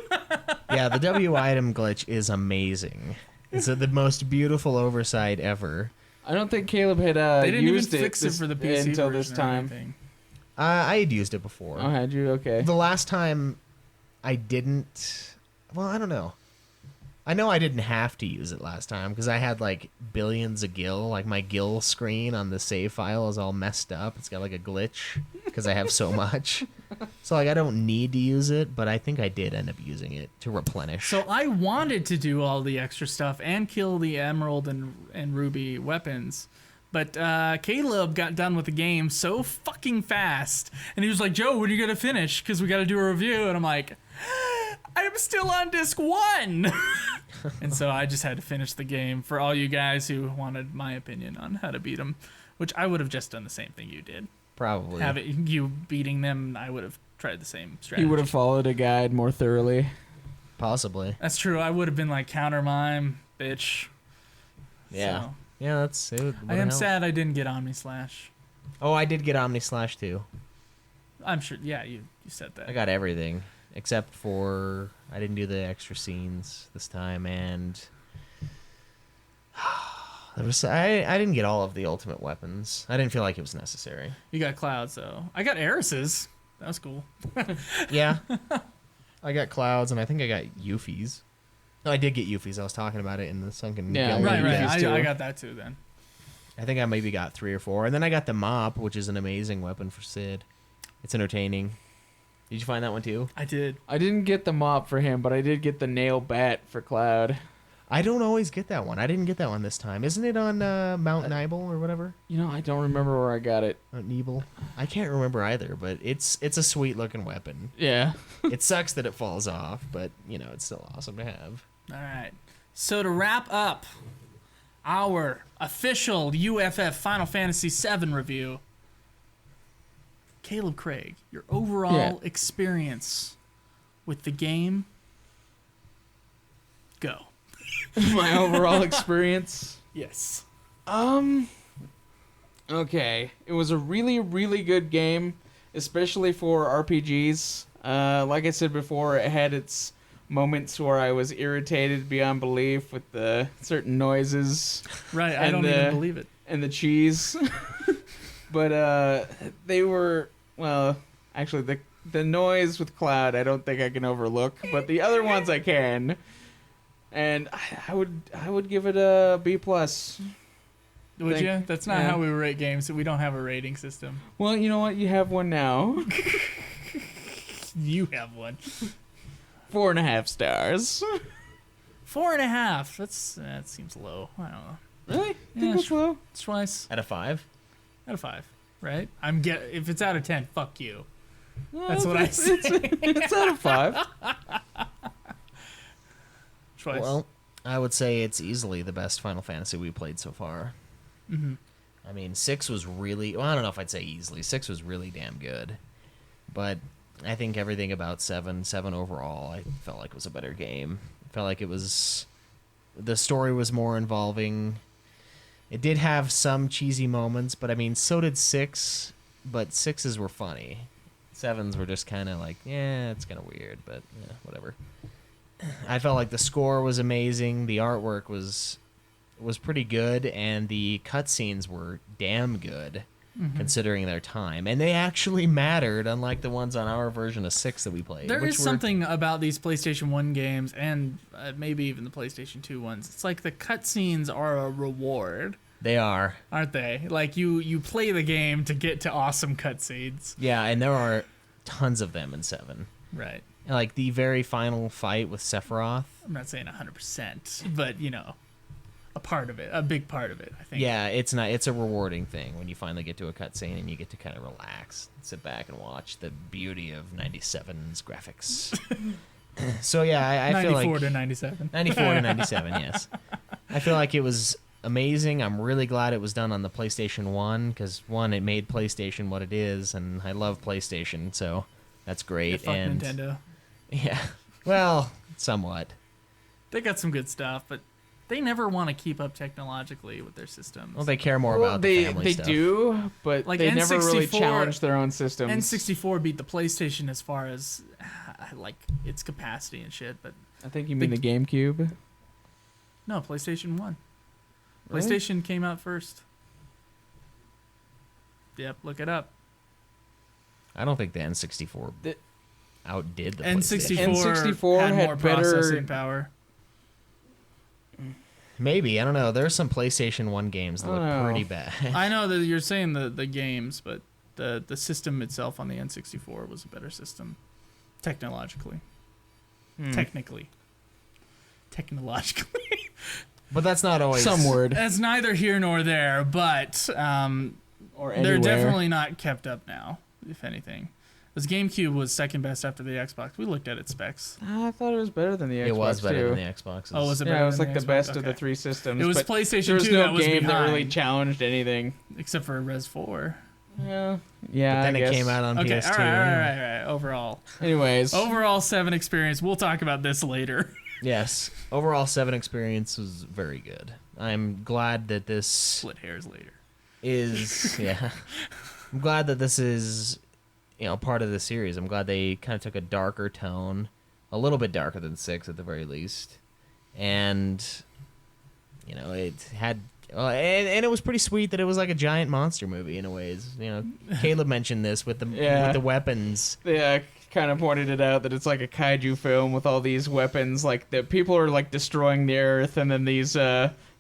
yeah, the W item glitch is amazing. It's the most beautiful oversight ever. I don't think Caleb had they didn't even used fix it for the PC until this version or time. anything. I had used it before. Oh, had you? Okay. The last time I didn't. Well, I don't know. I know I didn't have to use it last time because I had like billions of gil. Like my gil screen on the save file is all messed up. It's got like a glitch because I have so much. So like I don't need to use it, but I think I did end up using it to replenish. So I wanted to do all the extra stuff and kill the Emerald and Ruby weapons, but Caleb got done with the game so fucking fast, and he was like, "Joe, when are you gonna finish? Because we got to do a review." And I'm like, "I'm still on disc 1," and so I just had to finish the game for all you guys who wanted my opinion on how to beat them, which I would have just done the same thing you did. Probably. Have it you beating them, I would have tried the same strategy. He would have followed a guide more thoroughly. Possibly. That's true. I would have been like counter mime, bitch. Yeah. So, Yeah, that's it. I am sad I didn't get Omni Slash. Oh, I did get Omni Slash too. I'm sure. Yeah, you said that. I got everything except for I didn't do the extra scenes this time, and there was I didn't get all of the ultimate weapons. I didn't feel like it was necessary. You got Clouds though. I got Eris's. That was cool. Yeah, I got Clouds, and I think I got Yuffie's. No, I did get Yuffie's. I was talking about it in the sunken. Yeah, Gilman Right, right. Yuffie's too. I got that too then. I think I maybe got 3 or 4, and then I got the mop, which is an amazing weapon for Sid. It's entertaining. Did you find that one too? I did. I didn't get the mop for him, but I did get the nail bat for Cloud. I don't always get that one. I didn't get that one this time. Isn't it on Mount Nibel or whatever? You know, I don't remember where I got it. Mount Nibel? I can't remember either, but it's a sweet looking weapon. Yeah. It sucks that it falls off, but, it's still awesome to have. All right. So to wrap up our official UFF Final Fantasy VII review, Caleb Craig, your overall experience with the game, go. My overall experience. Yes. Okay. It was a really, really good game, especially for RPGs. Like I said before, it had its moments where I was irritated beyond belief with the certain noises. Right, I don't even believe it. And the cheese. But they were, well, actually the noise with Cloud I don't think I can overlook, but the other ones I can. And I would give it a B+. Would you? That's not how we rate games. We don't have a rating system. Well, you know what? You have one now. You have one. 4.5 stars. 4.5. That seems low. I don't know. Really? Yeah, Think that's low? Twice Out of 5? out of 5, right? If it's out of 10, fuck you. No, That's what I say. It's out of 5. Twice. Well, I would say it's easily the best Final Fantasy we played so far. Mm-hmm. I mean, 6 was really... Well, I don't know if I'd say easily. 6 was really damn good. But I think everything about 7 overall, I felt like was a better game. I felt like it was... The story was more involving. It did have some cheesy moments, but I mean, so did 6. But 6s were funny. 7s were just kind of like, yeah, it's kind of weird, but yeah, whatever. I felt like the score was amazing. The artwork was pretty good, and the cutscenes were damn good, considering their time. And they actually mattered, unlike the ones on our version of 6 that we played. There is something about these PlayStation 1 games, and maybe even the PlayStation 2 ones. It's like the cutscenes are a reward. They are. Aren't they? Like, you play the game to get to awesome cutscenes. Yeah, and there are tons of them in 7. Right. Like, the very final fight with Sephiroth. I'm not saying 100%, but, a part of it, a big part of it, I think. Yeah, it's a rewarding thing when you finally get to a cutscene and you get to kind of relax, sit back and watch the beauty of 97's graphics. So yeah, I feel like 94 to 97. 94 to 97, yes. I feel like it was amazing. I'm really glad it was done on the PlayStation 1 because one, it made PlayStation what it is, and I love PlayStation, so that's great. Yeah, fuck and Nintendo. Yeah, well, somewhat. They got some good stuff, but they never want to keep up technologically with their systems. Well, they care more about the family stuff. They do, but Like they never really N64 challenge their own systems. N64 beat the PlayStation as far as like its capacity and shit, but I think you mean the GameCube. no, PlayStation 1. Really? PlayStation came out first. Yep, look it up. I don't think the N64 outdid the N64, PlayStation. N64 had had more better- processing power. Maybe, I don't know. There's some PlayStation 1 games that I look don't know. pretty bad. I know that you're saying the games, but the system itself on the N64 was a better system, technologically. Technically. Technologically. But that's not always... Some word. That's neither here nor there, but Or they're anywhere. definitely not kept up now, if anything. This GameCube was second best after the Xbox. We looked at its specs. I thought it was better than the Xbox It was better too. than the Xbox. Oh, was it better Yeah, it was than like the Xbox? best of Okay. the three systems. It was but PlayStation there was 2 no that was game that really behind. challenged anything. Except for Res 4. Yeah, But I then it guess. came out on Okay, PS2. all right. Overall. Anyways, Overall 7 experience. We'll talk about this later. Yes. Overall, 7 experience was very good. I'm glad that this Split hairs later. is... Yeah. I'm glad that this is, part of the series. I'm glad they kind of took a darker tone. A little bit darker than 6 at the very least. And, it had... and it was pretty sweet that it was like a giant monster movie in a ways. Caleb mentioned this with the weapons. they kind of pointed it out that it's like a kaiju film with all these weapons. Like the people are like destroying the earth, and then these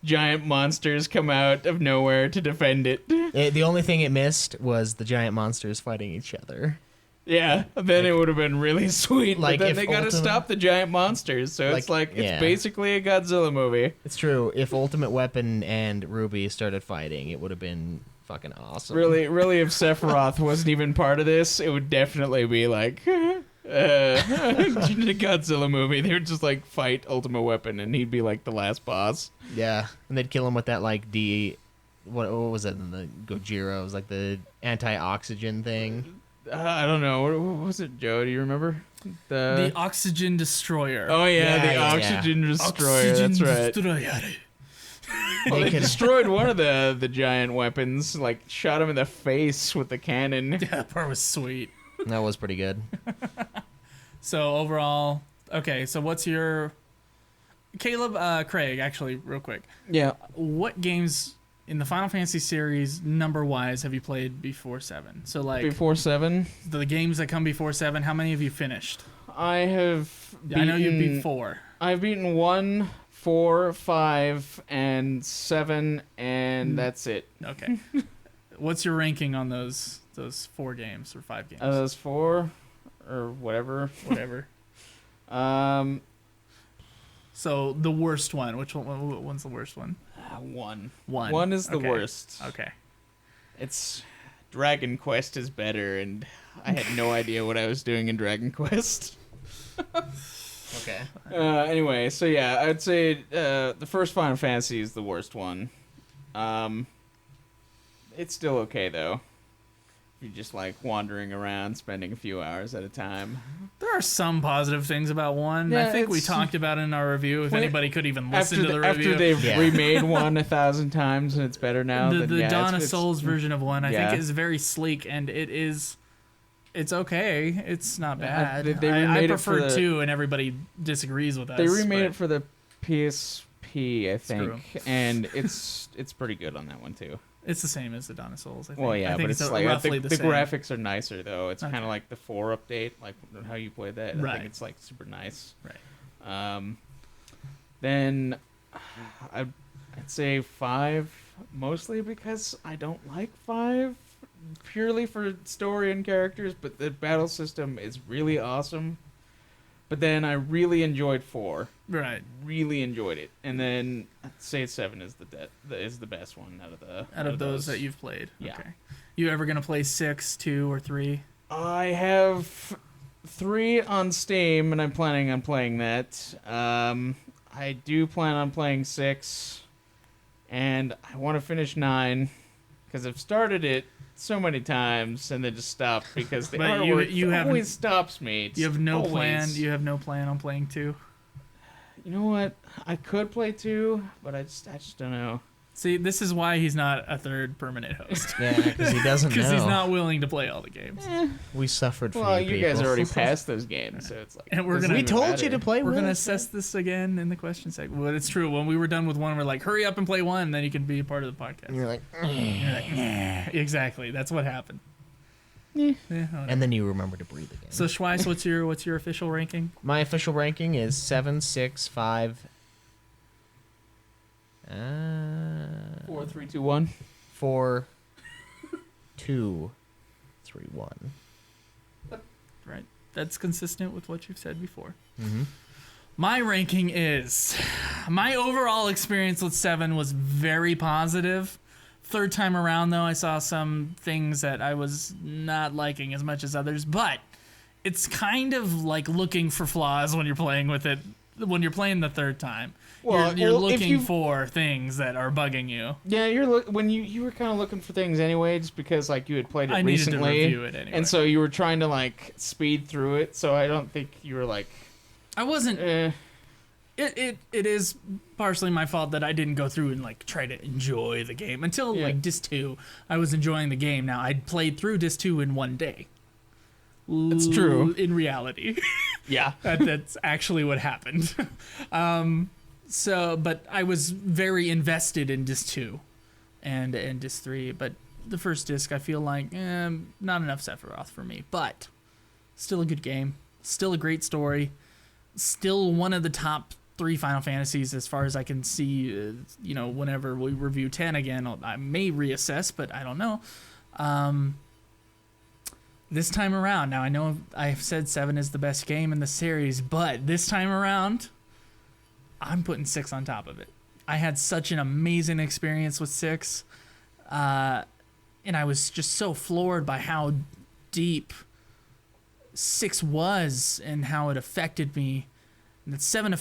giant monsters come out of nowhere to defend it. The only thing it missed was the giant monsters fighting each other. Yeah, then it would have been really sweet. Like, but then if they got to Ultimate- stop the giant monsters, so it's Like, it's yeah. basically a Godzilla movie. It's true. If Ultimate Weapon and Ruby started fighting, it would have been fucking awesome. Really, if Sephiroth wasn't even part of this, it would definitely be like Godzilla movie. They would just like fight Ultimate Weapon, and he'd be like the last boss. Yeah, and they'd kill him with that like what was it? The Gojira. It was like the anti-oxygen thing. I don't know. What was it, Joe? Do you remember? The Oxygen Destroyer. Oh yeah, the Yeah. Oxygen Destroyer. That's right. Destroyer. Well, they could- destroyed one of the giant weapons. Like shot him in the face with the cannon. Yeah, that part was sweet. That was pretty good. So overall, okay. So what's your Caleb, Craig? Actually, real quick, Yeah. what games in the Final Fantasy series number wise have you played before 7? So like Before 7, the games that come before 7, how many have you finished? I have. I know you beat beaten- 4. I've beaten 1, 4, 5, and 7, and that's it. Okay. What's your ranking on those 4 games or 5 games? Those 4 or whatever. Whatever. So the worst one. Which one's the worst one? 1. 1. 1 is the Okay. worst. Okay. It's Dragon Quest is better, and I had no idea what I was doing in Dragon Quest. Okay. Anyway, so yeah, I'd say the first Final Fantasy is the worst one. It's still okay though. You're just like wandering around, spending a few hours at a time. There are some positive things about 1. Yeah, I think we it's- talked about it in our review. If When- anybody could even listen to the review. After they've Yeah. remade 1 1,000 times and it's better now. the then yeah, Dawn of it's- Souls version of 1, I yeah. think, is very sleek, and it's okay. It's not Yeah, bad. they I remade it prefer for the- 2, and everybody disagrees with us. They remade but it for the PSP, I think, Screw 'em. and it's pretty good on that one too. It's the same as the Dawn of Souls, I think. Well, yeah, I think but it's it's like roughly the the same. graphics are nicer though. It's kind Okay. of like the 4 update, like how you play that. I Right. think it's like super nice. Right. Then I'd say 5, mostly because I don't like 5 purely for story and characters, but the battle system is really awesome. But then I really enjoyed 4. Right. Really enjoyed it, and then I'd say 7 is the best one Out of those that you've played. Yeah. Okay. You ever going to play 6, 2, or 3? I have 3 on Steam, and I'm planning on playing that. I do plan on playing 6, and I want to finish 9 because I've started it so many times and then just stopped because the But artwork you haven't- always stops me. It's You have no always- plan. You have no plan on playing 2. You know what? I could play 2, but I just don't know. See, this is why he's not a third permanent host. Yeah, because he doesn't know. Because he's not willing to play all the games. We suffered from Well, you you guys people. already passed those games, so it's like. And we're doesn't gonna- We even told matter. you to play We're with gonna us. assess this again in the question segment. Well, it's true. When we were done with 1, we're like, "Hurry up and play 1, then you can be a part of the podcast." And you're like, You're like, "Nah." Exactly. That's what happened. Yeah. whatever. and then you remember to breathe again. So Schweiss, what's your official ranking? My official ranking is 7, 6, 5. 4, 3, 2, 1. 4, 2, 3, 1. Right. That's consistent with what you've said before. Mm-hmm. My ranking is my overall experience with 7 was very positive. Third time around, though, I saw some things that I was not liking as much as others, but it's kind of like looking for flaws when you're playing with it. When you're playing the third time, Well, you're well, if looking you- for things that are bugging you. Yeah, when you were kind of looking for things anyway, just because like you had played it I needed to recently, review it anyway. and so you were trying to like speed through it. So I don't think you were like, I wasn't. eh. It is partially my fault that I didn't go through and like try to enjoy the game until Yeah. like Disc 2. I was enjoying the game. Now I'd played through Disc 2 in one day. That's true. In reality, Yeah. that's actually what happened. But I was very invested in Disc 2 and Disc 3. But the first disc, I feel like not enough Sephiroth for me. But still a good game. Still a great story. Still one of the top 3 Final Fantasies as far as I can see. Whenever we review 10 again, I may reassess, but I don't know. This time around, now I know I've said 7 is the best game in the series, but this time around, I'm putting 6 on top of it. I had such an amazing experience with 6, and I was just so floored by how deep 6 was and how it affected me. And that 7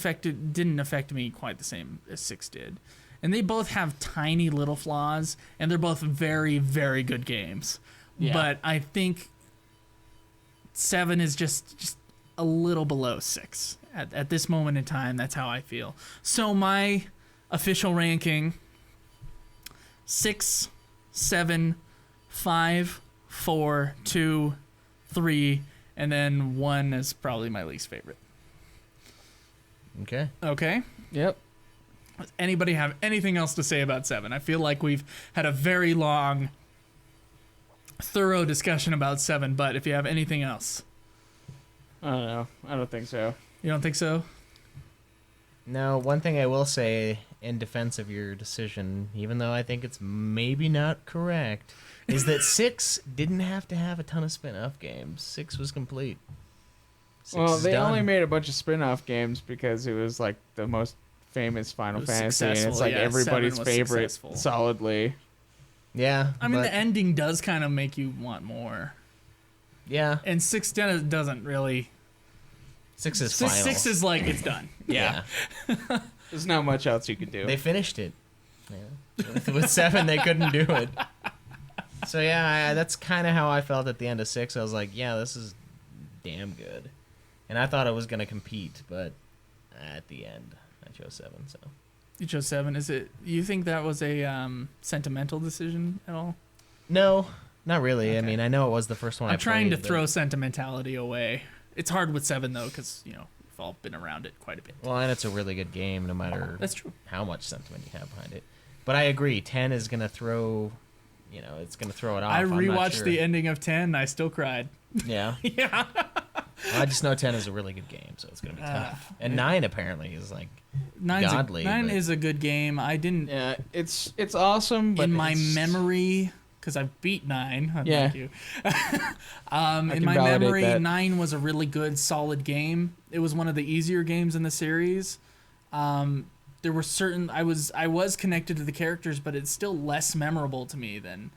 didn't affect me quite the same as 6 did. And they both have tiny little flaws, and they're both very, very good games. Yeah. But I think 7 is just a little below 6. At this moment in time, that's how I feel. So my official ranking, 6, 7, 5, 4, 2, 3, and then 1 is probably my least favorite. Okay. Okay? Yep. Does anybody have anything else to say about 7? I feel like we've had a very long, thorough discussion about 7, but if you have anything else. I don't know. I don't think so. You don't think so? Now, one thing I will say in defense of your decision, even though I think it's maybe not correct, is that 6 didn't have to have a ton of spin-off games. 6 was complete. 6 Well, is they done. only made a bunch of spin-off games because it was like the most famous Final It was Fantasy, and it's successful, like yeah, everybody's 7 was favorite successful. solidly. Yeah. I mean, but- the ending does kind of make you want more. Yeah. And 6 doesn't really. 6 is 6, final. 6 is like, it's done. Yeah. There's not much else you could do. They finished it. Yeah. With 7, they couldn't do it. So yeah, that's kind of how I felt at the end of 6. I was like, yeah, this is damn good. And I thought it was going to compete, but at the end, I chose 7. So You chose 7. You think that was a sentimental decision at all? no, not really. Okay. I mean, I know it was the first one I'm I trying to played, throw but- sentimentality away. It's hard with 7 though, because we've all been around it quite a bit. Well, and it's a really good game, no matter That's true. how much sentiment you have behind it. But I agree, 10 is going to throw, it's going to throw it off. I I'm not rewatched sure. the ending of 10. And I still cried. Yeah. Yeah. I just know 10 is a really good game, so it's going to be tough. And 9 apparently is like 9's godly. 9 but- is a good game. I didn't Yeah, it's awesome, but in my it's- memory, because I've beat 9. Yeah. Thank you. In can my validate memory, that. 9 was a really good, solid game. It was one of the easier games in the series. There were certain I was connected to the characters, but it's still less memorable to me than.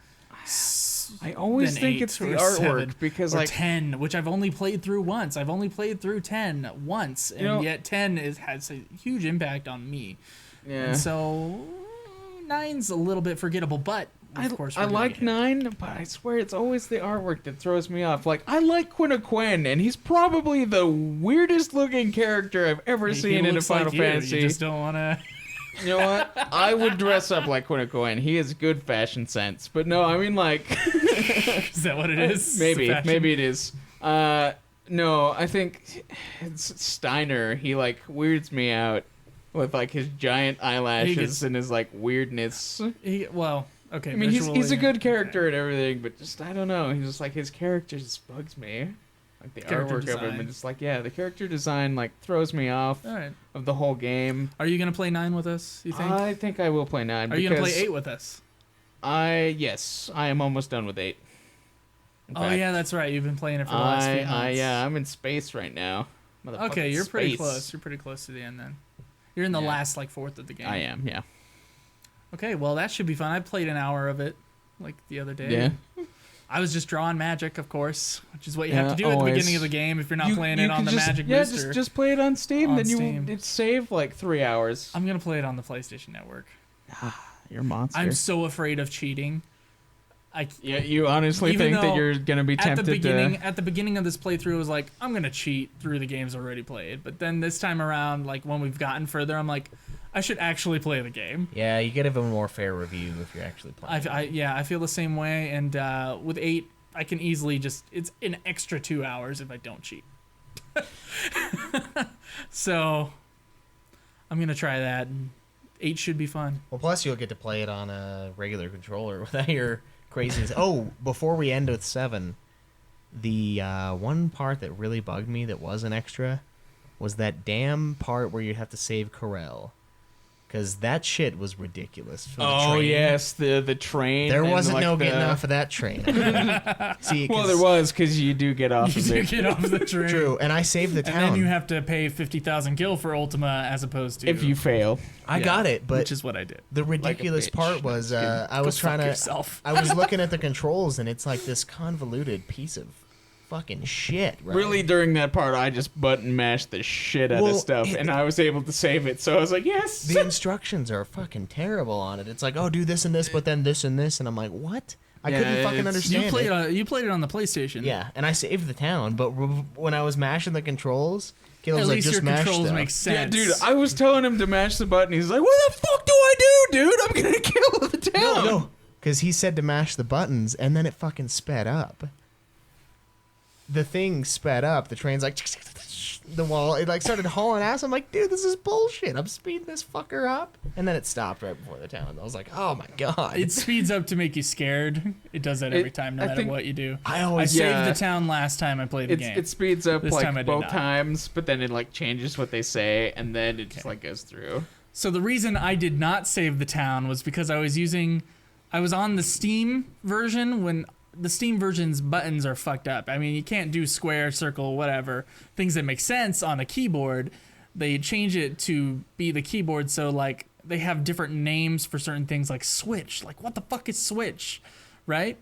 I always than think 8 it's the or artwork 7 because or like 10, which I've only played through once. I've only played through 10 once, and know- yet 10 has a huge impact on me. yeah. And so 9's a little bit forgettable, but of course I we're doing like it. 9, but I swear it's always the artwork that throws me off. Like, I like Quinn, and he's probably the weirdest looking character I've ever He seen in a looks like Final you. Fantasy. You just don't want to. You know what? I would dress up like Quinn. He has good fashion sense. But no, I mean, like, Is that what it is? maybe The fashion? it is. No, I think it's Steiner. He, like, weirds me out with, like, his giant eyelashes gets- and his, like, weirdness. Okay. I mean, he's a visually, good character and everything, but just I don't know. He's just like his character just bugs me. Like the Character artwork of him, design. and it's like the character design like throws me off All right. of the whole game. Are you gonna play 9 with us? You think? I think I will play 9. Are you gonna play because 8 with us? Yes, I am almost done with 8. In Oh fact, yeah, that's right. You've been playing it for the last few months. I'm in space right now. Okay, Motherfucking you're pretty space. close. You're pretty close to the end then. You're in the Yeah. last like fourth of the game. I am, yeah. Okay, well that should be fun. I played an hour of it like the other day. Yeah. I was just drawing magic, of course, which is what you have Yeah, to do at the always. beginning of the game if you're not playing it on can the just, magic yeah, booster. just play it on Steam. On Then Steam. it save like 3 hours. I'm gonna play it on the PlayStation Network. You're a monster. I'm so afraid of cheating. Yeah, you honestly Even think that though you're gonna be tempted at the beginning of this playthrough, I was like, I'm gonna cheat through the games already played. But then this time around, like when we've gotten further, I'm like, I should actually play the game. Yeah, you get a more fair review if you're actually playing. I feel the same way. And with 8, I can easily it's an extra 2 hours if I don't cheat. So I'm gonna try that. And 8 should be fun. Well, plus you'll get to play it on a regular controller without your craziness. Oh, before we end with 7, the one part that really bugged me that was an extra was that damn part where you have to save Corel. because that shit was ridiculous. For the Oh train. yes, the train. There and, wasn't like, no getting off of that train. See, Well, there was because you do get off of You it. get off the train. True, and I saved the And town. then you have to pay 50,000 gil for Ultima as opposed to If you fail. I got it, but which is what I did. the ridiculous bitch. part was I was Go fuck trying to. yourself. I was looking at the controls, and it's like this convoluted piece of fucking shit. Right? Really, during that part, I just button mashed the shit out Well, of stuff, and I was able to save it. So I was like, yes. The instructions are fucking terrible on it. It's like, oh, do this and this, but then this and this, and I'm like, what? I Yeah, couldn't fucking it's- understand You it. played it on the PlayStation. Yeah, and I saved the town, but when I was mashing the controls, Caleb At was like, least just your mash controls stuff. make sense. Yeah, dude, I was telling him to mash the button. He's like, what the fuck do I do, dude? I'm gonna kill the town. No, because he said to mash the buttons, and then it fucking sped up. The thing sped up. The train's like the wall. It like started hauling ass. I'm like, dude, this is bullshit. I'm speeding this fucker up, and then it stopped right before the town. I was like, oh my god. It speeds up to make you scared. It does that every time, no I matter think- what you do. I I always saved the town last time I played the game. It speeds up This time I like did both not. times, but then it like changes what they say, and then it just like goes through. So the reason I did not save the town was because I was on the Steam version when the Steam version's buttons are fucked up. I mean, you can't do square, circle, whatever, things that make sense on a keyboard. They change it to be the keyboard, so like they have different names for certain things like switch. Like what the fuck is switch, right?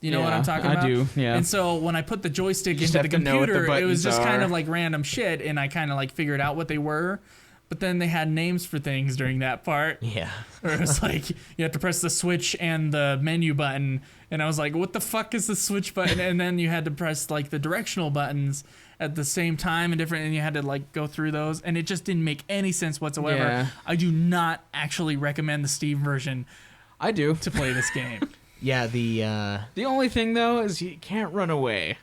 You know what Yeah, I'm talking I about? do, yeah. And so when I put the joystick just into the have to know what the computer, it was buttons just kind are. of like random shit, and I kind of like figured out what they were. But then they had names for things during that part. Yeah. Where it's like you have to press the switch and the menu button, and I was like, "What the fuck is the switch button?" And then you had to press like the directional buttons at the same time and you had to like go through those, and it just didn't make any sense whatsoever. Yeah. I do not actually recommend the Steam version I do. to play this game. Yeah, The only thing though is you can't run away.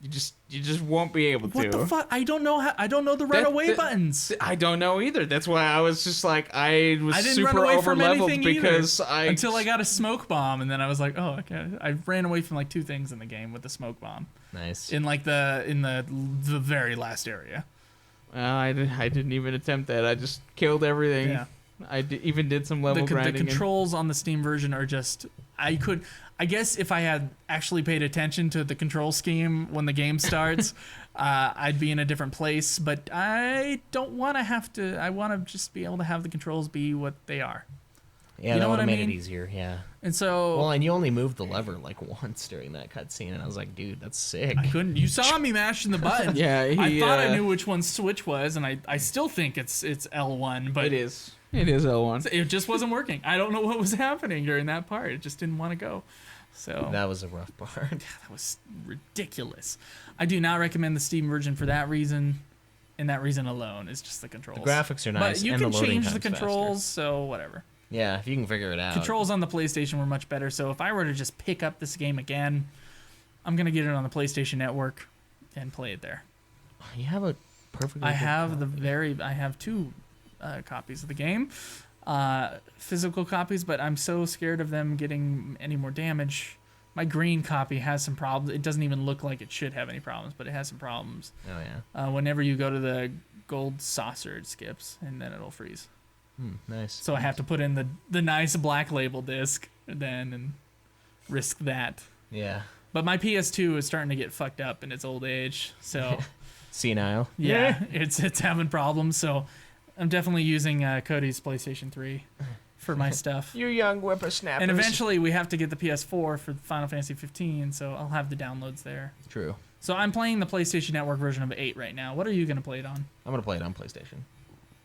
You just won't be able to. What the fuck? I don't know the That- runaway that- buttons. I don't know either. That's why I was just like I was I didn't super run away from over-leveled anything because either, until I got a smoke bomb, and then I was like, "Oh, okay." I ran away from like two things in the game with the smoke bomb nice. in like the very last area. I didn't even attempt that. I just killed everything. Yeah. Even did some level The grinding. and- controls on the Steam version are just I guess if I had actually paid attention to the control scheme when the game starts, I'd be in a different place. But I don't want to have to. I want to just be able to have the controls be what they are. Yeah, You know that what would have I made it mean? easier. Yeah. And so Well, and you only moved the lever like once during that cutscene, and I was like, dude, that's sick. I couldn't. You saw me mashing the button. Yeah, I thought I knew which one switch was, and I still think it's L1, but It is L1. it just wasn't working. I don't know what was happening during that part. It just didn't want to go. So That was a rough part. that was ridiculous. I do not recommend the Steam version for that reason, and that reason alone is just the controls. The graphics are nice, but you and can the loading change the time's controls, faster. so whatever. Yeah, if you can figure it out. Controls on the PlayStation were much better, so if I were to just pick up this game again, I'm gonna get it on the PlayStation Network and play it there. You have a perfectly. I good have copy. I have two copies of the game, physical copies, but I'm so scared of them getting any more damage. My green copy has some problems. It doesn't even look like it should have any problems, but it has some problems. Oh yeah. Whenever you go to the gold saucer, it skips, and then it'll freeze. Nice. So I have to put in the nice black label disc then and risk that. Yeah. But my PS2 is starting to get fucked up in its old age, so Senile. yeah, it's having problems. So I'm definitely using Cody's PlayStation 3 for my stuff. You young whippersnappers. And eventually we have to get the PS4 for Final Fantasy 15, so I'll have the downloads there. True. So I'm playing the PlayStation Network version of 8 right now. What are you going to play it on? I'm gonna play it on PlayStation.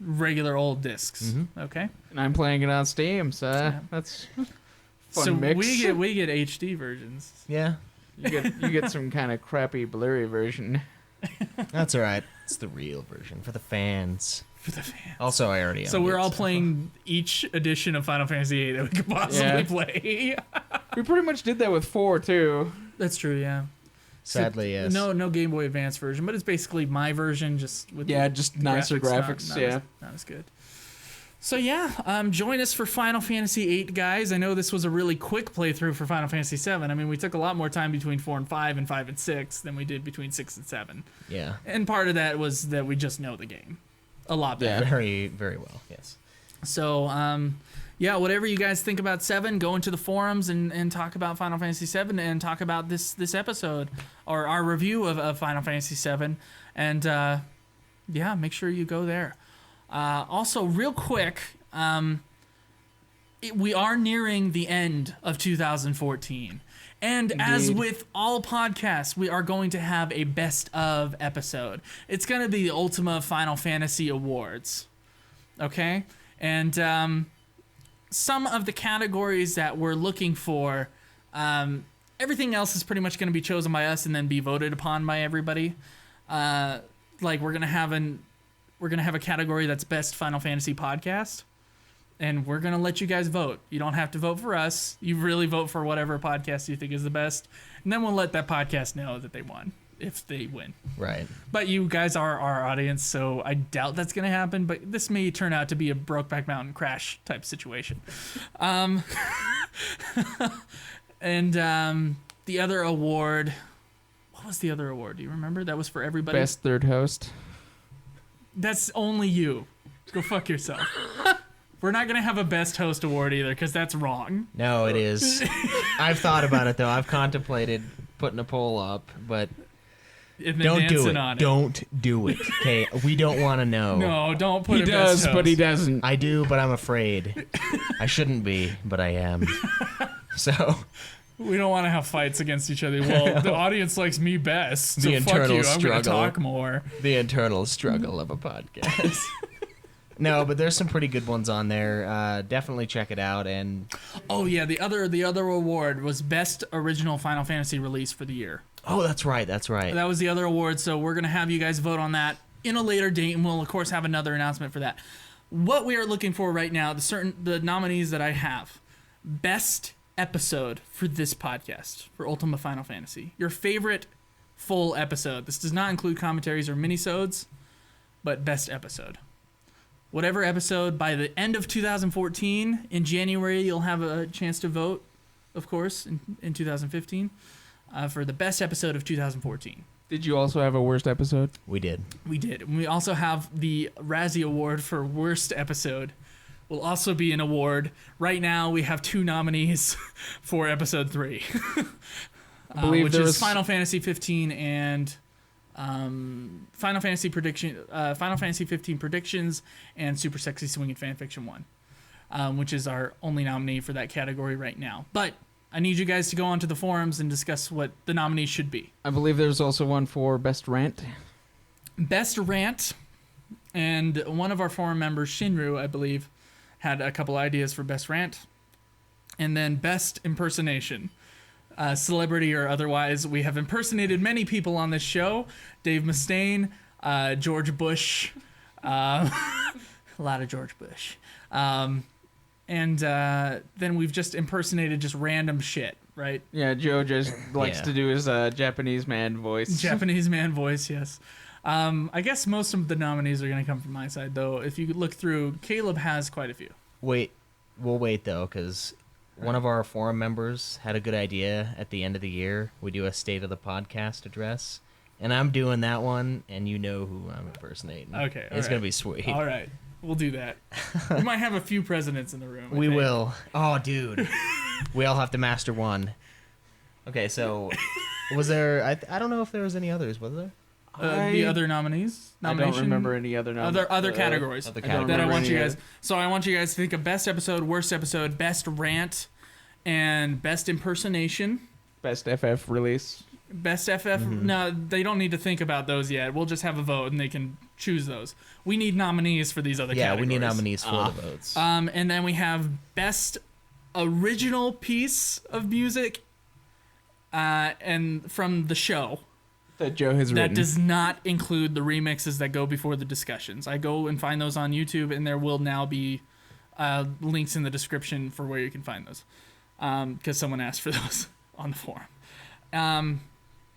Regular old discs. Okay. And I'm playing it on Steam, so Yeah. that's fun So mix. we get HD versions. Yeah. you get some kind of crappy blurry version. That's all right. It's the real version for the fans. For the fans. Also, I already. So owned we're it, all playing each edition of Final Fantasy VIII that we could possibly Yeah. play. We pretty much did that with 4 too. That's true, yeah. Sadly, yes. No Game Boy Advance version, but it's basically my version, just with Yeah, the just nicer graphics. not Yeah. not as good. So yeah, join us for Final Fantasy VIII, guys. I know this was a really quick playthrough for Final Fantasy VII. I mean, we took a lot more time between 4 and 5 and 5 and 6 than we did between 6 and 7. Yeah. And part of that was that we just know the game a lot better. Yeah. Very, very well. Yes. So, yeah, whatever you guys think about 7, go into the forums and talk about Final Fantasy 7 and talk about this episode or our review of Final Fantasy 7. And, yeah, make sure you go there. Also, real quick, we are nearing the end of 2014. And as with all podcasts, we are going to have a best of episode. It's going to be the Ultima Final Fantasy Awards. Okay? And some of the categories that we're looking for, everything else is pretty much going to be chosen by us and then be voted upon by everybody. Like we're going to have a category that's best Final Fantasy podcast. And we're going to let you guys vote. You don't have to vote for us. You really vote for whatever podcast you think is the best. And then we'll let that podcast know that they won, if they win. Right. But you guys are our audience, so I doubt that's going to happen. But this may turn out to be a Brokeback Mountain Crash type situation. And the other award... What was the other award? Do you remember? That was for everybody? Best third host. That's only you. Go fuck yourself. We're not going to have a best host award either, because that's wrong. No, it is. I've thought about it, though. I've contemplated putting a poll up, but don't do it. Don't do it. Okay, we don't want to know. No, don't put He a does, best host. but he doesn't. I do, but I'm afraid. I shouldn't be, but I am. So... We don't want to have fights against each other. Well, the audience likes me best, so The fuck you. internal I'm going to struggle. talk more. The internal struggle of a podcast. No, but there's some pretty good ones on there. Definitely check it out. And Oh yeah, the other award was best original Final Fantasy release for the year. oh, that's right. That was the other award, so we're going to have you guys vote on that in a later date, and we'll of course have another announcement for that. What we are looking for right now, the nominees that I have. Best episode for this podcast, for Ultima Final Fantasy. Your favorite full episode. This does not include commentaries or minisodes, but best episode. Whatever episode, by the end of 2014, in January, you'll have a chance to vote, of course, in 2015, for the best episode of 2014. Did you also have a worst episode? We did. We did. And we also have the Razzie Award for worst episode. Will also be an award. Right now, we have 2 nominees for episode 3, which is Final Fantasy 15 and Final Fantasy 15 predictions and Super Sexy Swinging Fanfiction 1, which is our only nominee for that category right now. But I need you guys to go onto the forums and discuss what the nominees should be. I believe there's also one for best rant. Best rant, and one of our forum members, Shinru, I believe, had a couple ideas for best rant. And then best impersonation. Celebrity or otherwise. We have impersonated many people on this show. Dave Mustaine, George Bush. A lot of George Bush. And then we've just impersonated just random shit, right? Yeah, Joe just likes to do his Japanese man voice. Japanese man voice, yes. I guess most of the nominees are going to come from my side, though. If you look through, Caleb has quite a few. We'll wait, though, because one of our forum members had a good idea at the end of the year. We do a State of the Podcast address, and I'm doing that one, and you know who I'm impersonating. Okay, It's going to be sweet. All right, we'll do that. We might have a few presidents in the room. We will. Oh, dude. We all have to master one. Okay, so was there... I don't know if there was any others, was there? The other nominees? I don't remember any other other categories. Other That I categories. want you guys. So I want you guys to think of best episode, worst episode, best rant, and best impersonation. Best FF release. Best FF. Mm-hmm. No, they don't need to think about those yet. We'll just have a vote and they can choose those. We need nominees for these other Yeah, categories. we need nominees for the votes. And then we have best original piece of music, and from the show. That Joe has That written. does not include the remixes that go before the discussions. I go and find those on YouTube, and there will now be links in the description for where you can find those, because someone asked for those on the forum.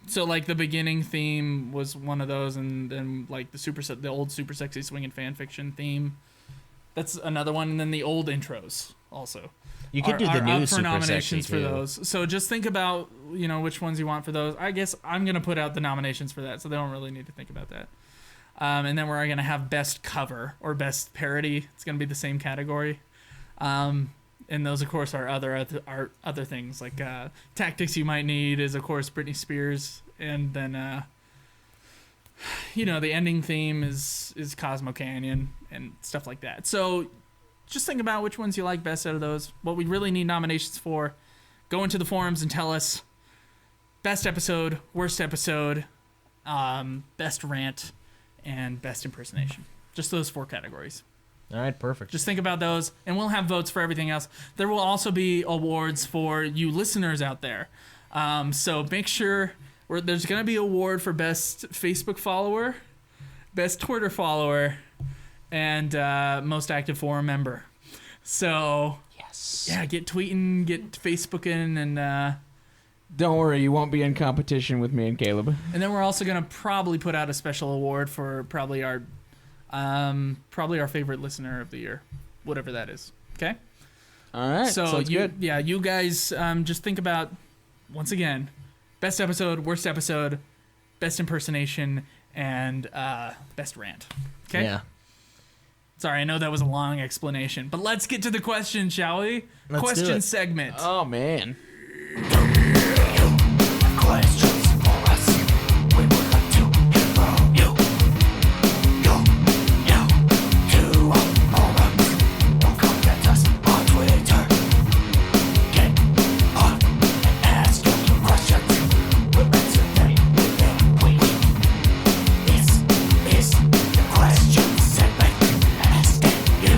So like the beginning theme was one of those, and then like the old Super Sexy Swinging Fanfiction theme. That's another one, and then the old intros also. You could do the are new up for Super nominations Sexy, for too. those. So just think about which ones you want for those. I guess I'm gonna put out the nominations for that, so they don't really need to think about that. And then we're going to have best cover or best parody. It's going to be the same category. And those, of course, are other things like tactics you might need is, of course, Britney Spears. And then, the ending theme is Cosmo Canyon and stuff like that. So just think about which ones you like best out of those. What we really need nominations for, go into the forums and tell us best episode, worst episode, best rant, and best impersonation. Just those 4 categories. All right, perfect. Just think about those, and we'll have votes for everything else. There will also be awards for you listeners out there. So make sure there's going to be an award for best Facebook follower, best Twitter follower, and most active forum member. So yes, yeah, get tweeting, get Facebooking, and Don't worry, you won't be in competition with me and Caleb. and then we're also going to probably put out a special award for probably our favorite listener of the year, whatever that is. Okay. All right, So sounds good. you guys just think about, once again, best episode, worst episode, best impersonation, and best rant. Okay. Yeah. Sorry, I know that was a long explanation, but let's get to the question, shall we? Let's do Question it. segment. Oh man. Questions for us. We would like to hear from you. You to our forums or contact us on Twitter. Get on and ask your questions. We'll answer them within a week. This is the question segment. Ask and you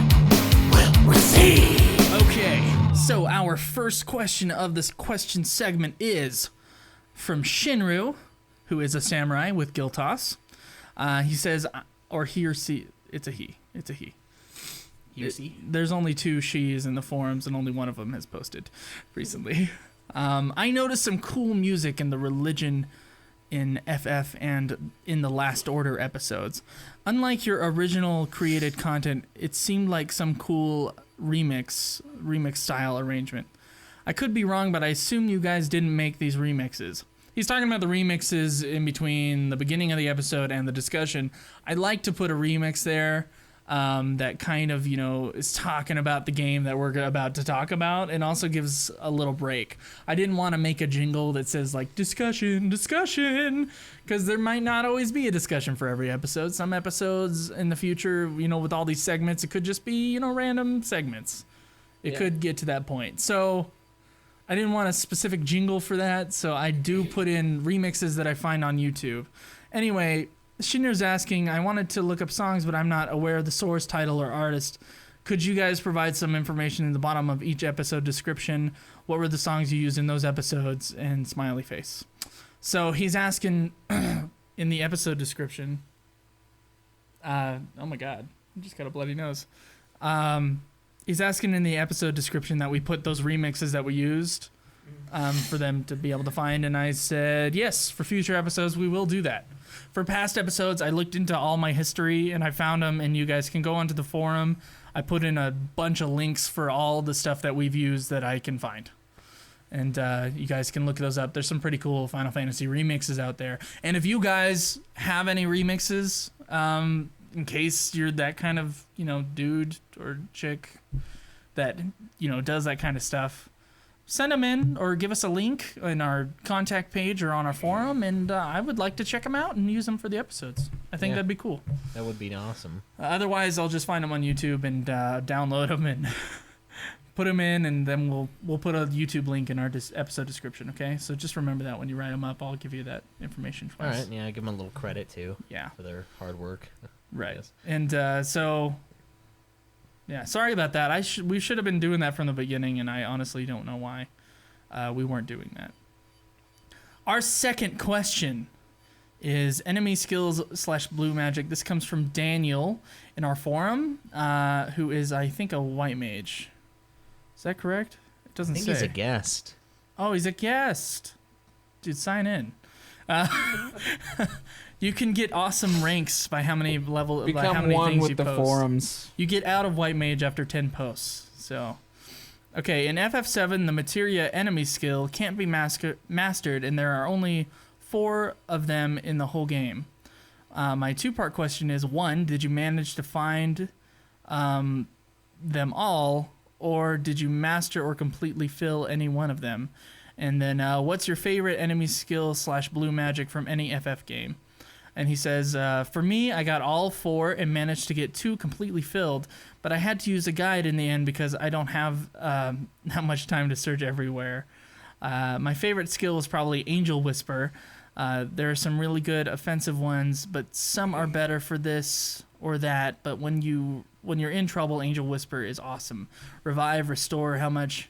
will receive. Okay, so our first question of this question segment is from Shinru, who is a samurai with Guild Toss. He says, or he or she, it's a he. There's only 2 she's in the forums, and only one of them has posted recently. I noticed some cool music in the religion in FF and in the Last Order episodes. Unlike your original created content, it seemed like some cool remix style arrangement. I could be wrong, but I assume you guys didn't make these remixes. He's talking about the remixes in between the beginning of the episode and the discussion. I'd like to put a remix there that kind of, is talking about the game that we're about to talk about and also gives a little break. I didn't want to make a jingle that says, like, discussion, because there might not always be a discussion for every episode. Some episodes in the future, with all these segments, it could just be, random segments. It could get to that point. So I didn't want a specific jingle for that, so I do put in remixes that I find on YouTube. Anyway, Shinner's asking, I wanted to look up songs, but I'm not aware of the source, title, or artist. Could you guys provide some information in the bottom of each episode description? What were the songs you used in those episodes? And smiley face. So he's asking in the episode description. Oh my god, I just got a bloody nose. He's asking in the episode description that we put those remixes that we used for them to be able to find, and I said, yes, for future episodes, we will do that. For past episodes, I looked into all my history, and I found them, and you guys can go onto the forum. I put in a bunch of links for all the stuff that we've used that I can find. And you guys can look those up. There's some pretty cool Final Fantasy remixes out there. And if you guys have any remixes, in case you're that kind of, dude or chick that, does that kind of stuff, send them in or give us a link in our contact page or on our forum, and I would like to check them out and use them for the episodes. I think that'd be cool. That would be awesome. Otherwise, I'll just find them on YouTube and download them and put them in, and then we'll put a YouTube link in our episode description, okay? So just remember that when you write them up, I'll give you that information twice. All right, yeah, give them a little credit, too. Yeah. For their hard work. Right. Yes. And so, yeah, sorry about that. We should have been doing that from the beginning, and I honestly don't know why we weren't doing that. Our second question is enemy skills / blue magic. This comes from Daniel in our forum, who is, I think, a white mage. Is that correct? It doesn't I think say. he's a guest. Oh, he's a guest. Dude, sign in. You can get awesome ranks by how many by how Become many one things with you the post. forums. You get out of white mage after 10 posts. So, okay, in FF7, the materia enemy skill can't be mastered, and there are only 4 of them in the whole game. My two-part question is, one, did you manage to find them all, or did you master or completely fill any one of them? And then what's your favorite enemy skill / blue magic from any FF game? And he says, for me, I got all 4 and managed to get 2 completely filled, but I had to use a guide in the end because I don't have that much time to search everywhere. My favorite skill was probably Angel Whisper. There are some really good offensive ones, but some are better for this or that. But when you're in trouble, Angel Whisper is awesome. Revive, restore, how much,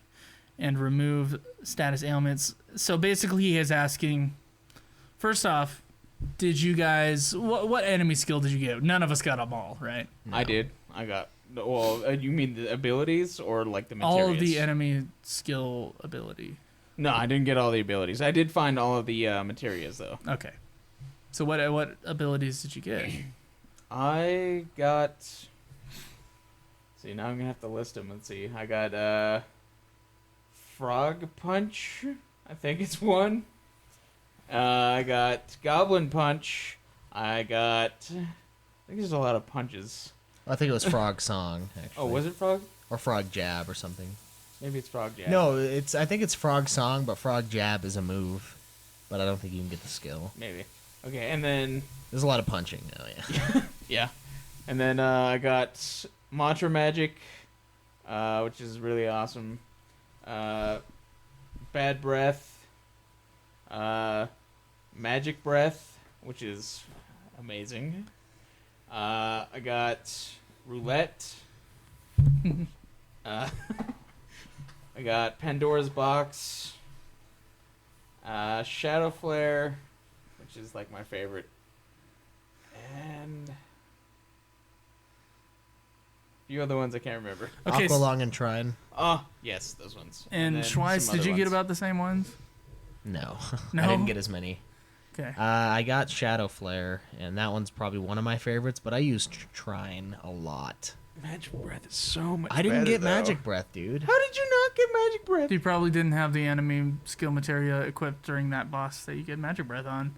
and remove status ailments. So basically he is asking, first off, did you guys, what enemy skill did you get? None of us got them all, right? No. I did. I got, well, you mean the abilities or like the materials? All of the enemy skill ability. No, I didn't get all the abilities. I did find all of the materials, though. Okay. So what abilities did you get? I got... See, now I'm going to have to list them. Let's see. I got Frog Punch. I think it's one. I got Goblin Punch. I think there's a lot of punches. I think it was Frog Song, actually. Oh, was it Frog? Or Frog Jab or something. Maybe it's Frog Jab. No, I think it's Frog Song, but Frog Jab is a move. But I don't think you can get the skill. Maybe. Okay, and then... There's a lot of punching. Oh, yeah. Yeah. And then I got Mantra Magic, which is really awesome. Bad Breath. Magic Breath, which is amazing. I got Roulette. I got Pandora's Box. Shadow Flare, which is like my favorite. And a few other ones I can't remember. Okay, Aqualung and Trine. Oh, yes, those ones. And then Schweiss, some did other you get ones. about the same ones? No. No? I didn't get as many. Okay. I got Shadow Flare, and that one's probably one of my favorites, but I used Trine a lot. Magic Breath is so much I didn't better, get though. Magic Breath, dude. How did you not get Magic Breath? You probably didn't have the enemy skill materia equipped during that boss that you get magic breath on.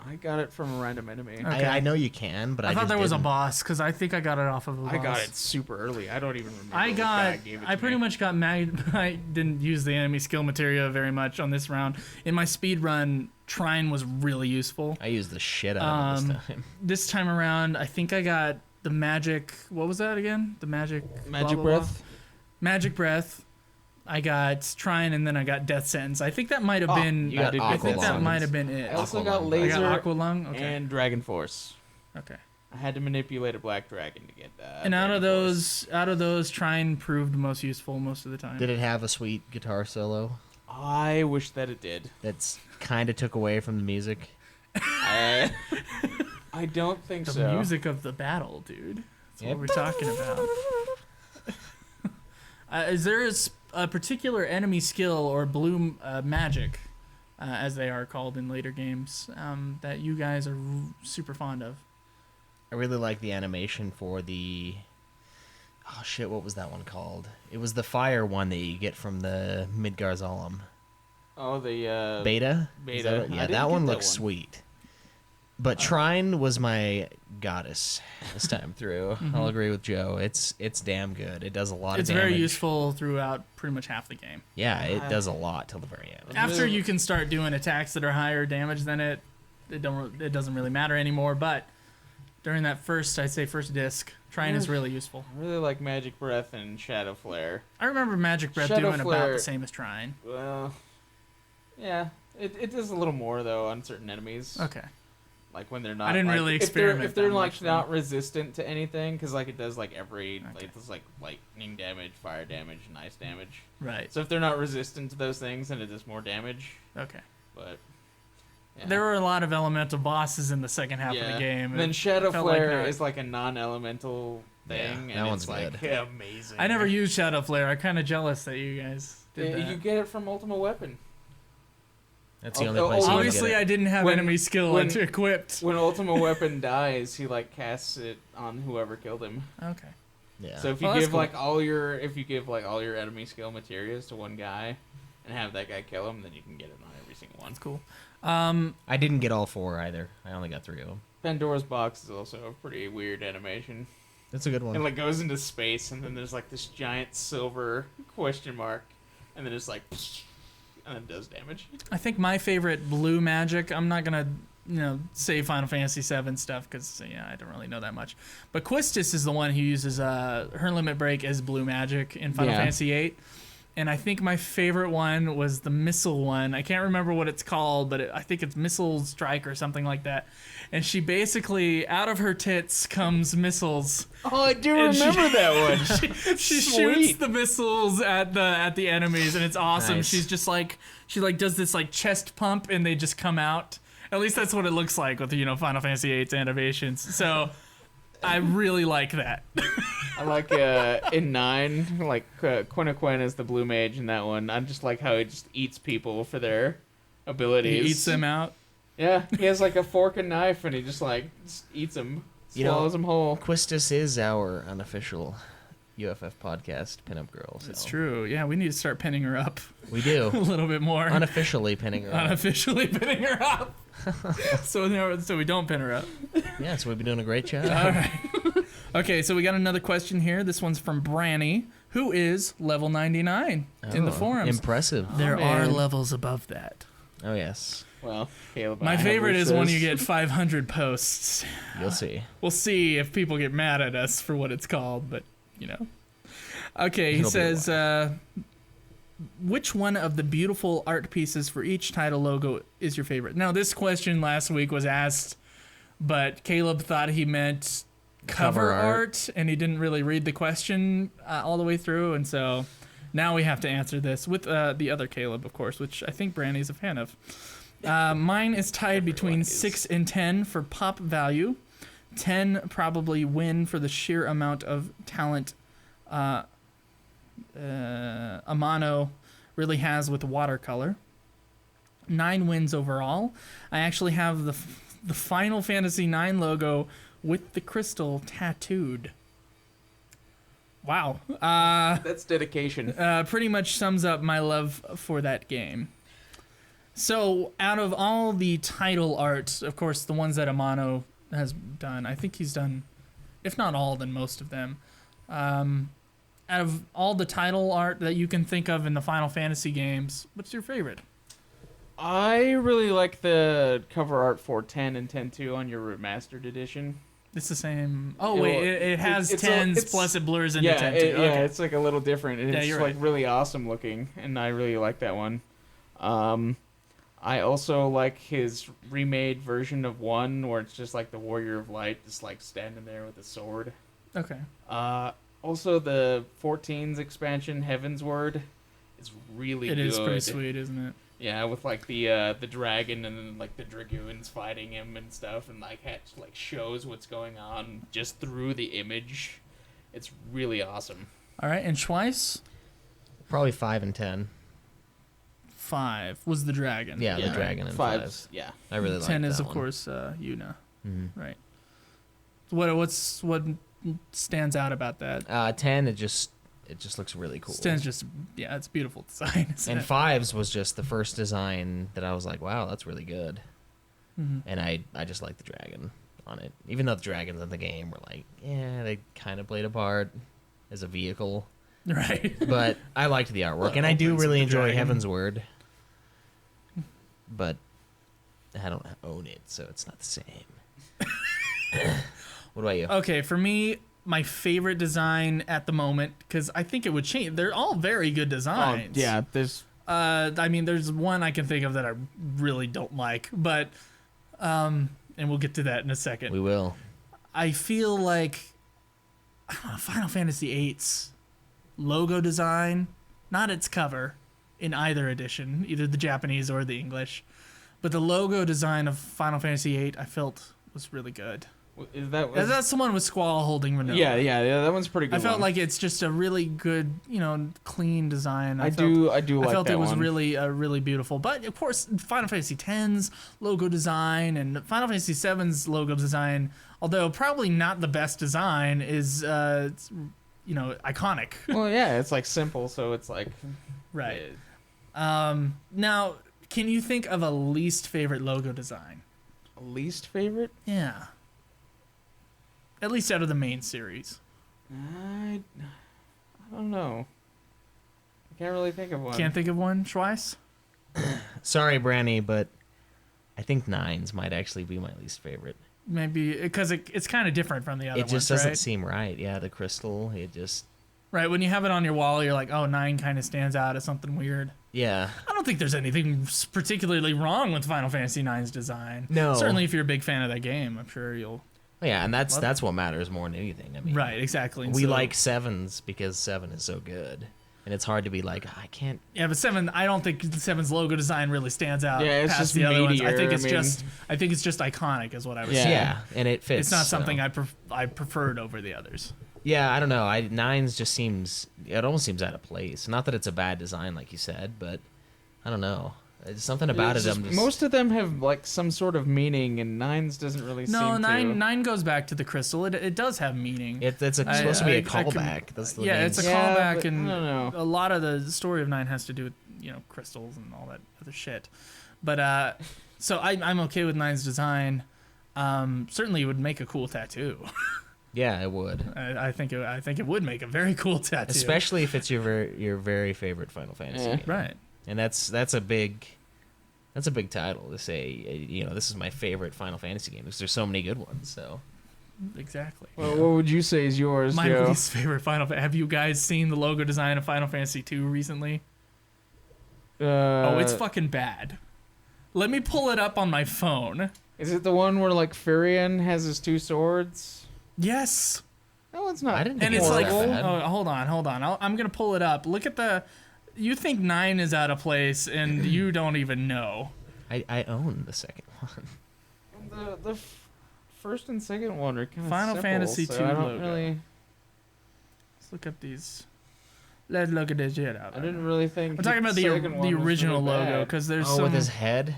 I got it from a random enemy. Okay. I know you can, but I thought just there was a didn't. boss because I think I got it off of a boss. I got it super early. I don't even remember. I which guy got. gave it I to pretty me. much got mad. I didn't use the enemy skill materia very much on this round. In my speed run, Trine was really useful. I used the shit out of it this time. This time around, I think I got the magic. What was that again? The magic. Magic blah, blah, blah. Breath. Magic breath. I got Trine, and then I got Death Sentence. I think that might have been. you got I think that Aqualung. might have been it. I also Aqualung. got I Laser got Aqualung. Okay. and Dragon Force. Okay. I had to manipulate a black dragon to get that. And out of those, Trine proved most useful most of the time. Did it have a sweet guitar solo I wish that it did. that's kind of took away from the music? I don't think The so. music of the battle, dude. That's Yep. what we're talking about. Is there a particular enemy skill or blue magic, as they are called in later games, that you guys are super fond of? I really like the animation for the... Oh, shit, what was that one called? It was the fire one that you get from the Midgar Zolom. Oh, the Beta? Beta. Is that it? I Yeah, didn't that get one that looks one. sweet. But Trine was my goddess this time through. I'll agree with Joe. It's damn good. It does a lot It's of damage. very useful throughout pretty much half the game. Yeah, it does a lot till the very end. After you can start doing attacks that are higher damage than it doesn't really matter anymore. But during that first disc, Trine is really useful. I really like Magic Breath and Shadow Flare. I remember Magic Breath Shadow doing about Flare- the same as Trine. Well, yeah, it does a little more though on certain enemies. Okay. Like when they're not. I didn't like, really if they're experiment that like much, not resistant to anything, because like it does like every Okay. like it's like lightning damage, fire damage, and ice damage. Right. So if they're not resistant to those things, then it does more damage. Okay. But yeah. There were a lot of elemental bosses in the second half of the game. And then It Shadow felt like Flare that. is like a non-elemental thing, Yeah, and that it's one's like good. amazing. I never used Shadow Flare. I'm kind of jealous that you guys did Yeah, that. you get it from Ultimate Weapon. That's the Oh, only oh, place you can Obviously, get I it. didn't have When- enemy skill when- equipped. When Ultimate Weapon dies, he like casts it on whoever killed him. Okay. Yeah. So if you Oh, that's give cool. like all your enemy skill materials to one guy, and have that guy kill him, then you can get it on every single one. That's cool. I didn't get all 4 either. I only got 3 of them. Pandora's Box is also a pretty weird animation. That's a good one. It like goes into space, and then there's like this giant silver question mark, and then it's like, and then it does damage. I think my favorite blue magic. I'm not gonna say Final Fantasy VII stuff because I don't really know that much. But Quistis is the one who uses her limit break as blue magic in Final Fantasy VIII. And I think my favorite one was the missile one. I can't remember what it's called, but I think it's Missile Strike or something like that. And she basically, out of her tits comes missiles. Oh, I do And remember that one. She shoots the missiles at the enemies, and it's awesome. Nice. She's just like, she like does this like chest pump, and they just come out. At least that's what it looks like with Final Fantasy VIII's animations. So I really like that. I like in 9, like Quinn is the blue mage in that one. I just like how he just eats people for their abilities. He eats them out. Yeah, he has like a fork and knife, and he just eats them, swallows them whole. Quistis is our unofficial UFF podcast, Pinup Girl. So. It's true. Yeah, we need to start pinning her up We a do. little bit more. Unofficially pinning her up. Unofficially pinning her up. so we don't pin her up. Yeah, so we've been doing a great job. All right. Okay, so we got another question here. This one's from Branny, who is level 99 in the Oh, forums. Impressive. There are man. levels above that. Oh, yes. Well, Caleb, My I favorite have is when you wishes. get 500 posts. You'll see. We'll see if people get mad at us for what it's called, but Okay, he It'll be a says, which one of the beautiful art pieces for each title logo is your favorite? Now, this question last week was asked, but Caleb thought he meant cover Cover art. art, and he didn't really read the question all the way through, and so now we have to answer this with the other Caleb, of course, which I think Brandy's a fan of. Mine is tied between 6 and 10 for pop value. 10 probably win for the sheer amount of talent Amano really has with watercolor. 9 wins overall. I actually have the Final Fantasy IX logo with the crystal tattooed. Wow. That's dedication. Pretty much sums up my love for that game. So, out of all the title art, of course, the ones that Amano has done, I think he's done, if not all, then most of them. Out of all the title art that you can think of in the Final Fantasy games, what's your favorite? I really like the cover art for 10 and 10.2 on your remastered edition. It's the same. Oh, Well, wait, it has it's 10s it's- plus it blurs into Yeah, 10 yeah, okay. it's like a little different. And Yeah, it's you're like right. really awesome looking, and I really like that one. I also like his remade version of 1, where it's just like the Warrior of Light, just like standing there with a sword. Okay. Also, the 14's expansion, Heaven's Word, is really It good. is pretty sweet, isn't it? Yeah, with like the dragon and then like the dragoons fighting him and stuff, and like shows what's going on just through the image. It's really awesome. All right, and Schweiss, Probably 5 and 10. 5 was the dragon. Yeah, the dragon and 5. Yeah. I really like 10 is, that of one. course, Yuna. Mhm. Right. What stands out about that? 10, it just looks really cool. 10's just, it's beautiful design. Isn't And it? 5's was just the first design that I was like, wow, that's really good. Mhm. And I just like the dragon on it. Even though the dragons in the game were like, they kind of played a part as a vehicle. Right. But I liked the artwork, and I do opens with really the enjoy dragon. Heaven's Word. But I don't own it, so it's not the same. What about you? Okay, for me, my favorite design at the moment, because I think it would change. They're all very good designs. there's I mean, there's one I can think of that I really don't like, but, and we'll get to that in a second. We will. I feel like, I don't know, Final Fantasy VIII's logo design, not its cover in either edition, either the Japanese or the English, but the logo design of Final Fantasy VIII I felt was really good. is that That's the one with Squall holding Renova. yeah, that one's pretty good. I felt one. like it's just a really good, clean design. I do like I felt that it was one. really beautiful. But of course, Final Fantasy X's logo design and Final Fantasy VII's logo design, although probably not the best design, is iconic. Well, yeah, it's like simple, so it's like Right. Now, can you think of a least favorite logo design? Least favorite? Yeah. At least out of the main series. I don't know. I can't really think of one. Can't think of one, Schweiss? Sorry, Branny, but I think 9s might actually be my least favorite. Maybe because it's kind of different from the other It just ones, doesn't right? seem right. Yeah, the crystal, it just... Right, when you have it on your wall, you're like, oh, 9 kind of stands out as something weird. Yeah. I don't think there's anything particularly wrong with Final Fantasy IX's design. No. Certainly if you're a big fan of that game, I'm sure you'll... Yeah, and that's what matters more than anything. I mean, Right, exactly. And we so- like 7s because 7 is so good. And it's hard to be like, I can't... Yeah, but 7, I don't think 7's logo design really stands out Yeah, it's past just the other ones. I meatier, think it's I mean- I think it's just iconic is what I was Yeah. saying. Yeah, and it fits. It's not so. something I preferred over the others. Yeah, I don't know. 9s just seems... It almost seems out of place. Not that it's a bad design, like you said, but I don't know. It's something about It's it. just- I'm just... most of them have like some sort of meaning, and 9's doesn't really No, seem 9 goes back to the crystal. It does have meaning. It's supposed to be a callback. That's the yeah, main- it's a Yeah, callback, but and I don't know. a lot of the story of 9 has to do with crystals and all that other shit. But so I'm okay with 9's design. Certainly, it would make a cool tattoo. Yeah, it would. I think it would make a very cool tattoo. Especially if it's your very favorite Final Fantasy Yeah. game. Right. And that's a big title to say, this is my favorite Final Fantasy game because there's so many good ones. So Exactly. Well, what would you say is yours, My Joe? least favorite Final Fantasy. Have you guys seen the logo design of Final Fantasy II recently? Oh, it's fucking bad. Let me pull it up on my phone. Is it the one where like Furion has his 2 swords? Yes. No, it's not. I didn't And think it's it was like, that bad. oh, hold on. I'm going to pull it up. Look at the... You think 9 is out of place, and you don't even know. I own the second one. The first and second one are kind of Final Fantasy so II I don't logo. really. Let's look up these... Let's look at this shit out. I didn't really think. I'm talking about the second one was original really logo, bad. because there's Oh, some... with his head.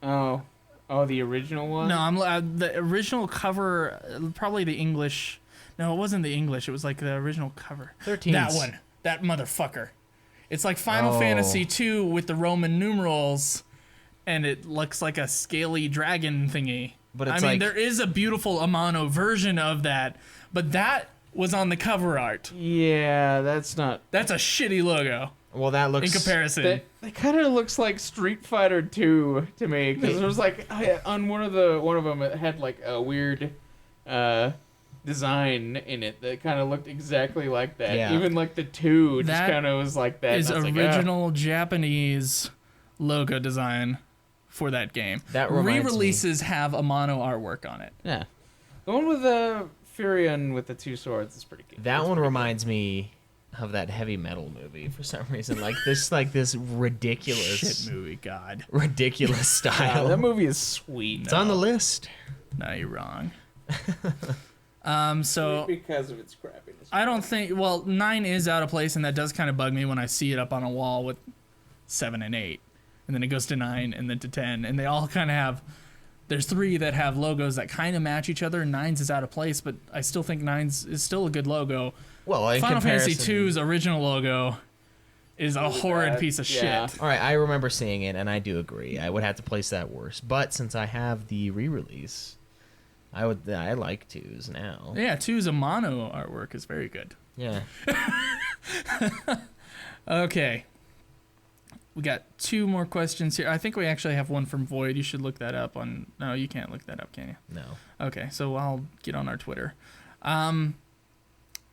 Oh, the original one. No, the original cover, probably the English... No, it wasn't the English. It was like the original cover. 13. That one. That motherfucker. It's like Final Oh. Fantasy II with the Roman numerals, and it looks like a scaly dragon thingy. But I it's mean, like- there is a beautiful Amano version of that, but that was on the cover art. Yeah, that's not. That's a shitty logo Well, that looks... in comparison. That kind of looks like Street Fighter 2 to me, because there was like on one of them it had like a weird design in it that kind of looked exactly like that. Yeah. Even like the 2 just That kind of was like that. is and I was like, original Japanese logo design for that game. That reminds me- Re-releases have Amano artwork on it. yeah. The one with the Furion with the 2 swords is pretty good. That It's one pretty reminds me of that heavy metal movie for some reason. Like this ridiculous, Shit movie, God. ridiculous good. style. That movie is sweet. It's on the list. No, you're wrong. So Because of its crappiness. I don't think. Well, 9 is out of place, and that does kind of bug me when I see it up on a wall with 7 and 8, and then it goes to 9, and then to 10, and they all kind of have. There's 3 that have logos that kind of match each other, and 9's is out of place, but I still think 9's is still a good logo. Well, in Final Fantasy comparison- II's original logo is a horrid bad. piece of Yeah. shit. All right, I remember seeing it, and I do agree. I would have to place that worse. But since I have the re-release, I like 2's now. Yeah, 2's Amano artwork is very good. Yeah. Okay. We got 2 more questions here. I think we actually have one from Void. You should look that up on... No, you can't look that up, can you? No. Okay, so I'll get on our Twitter.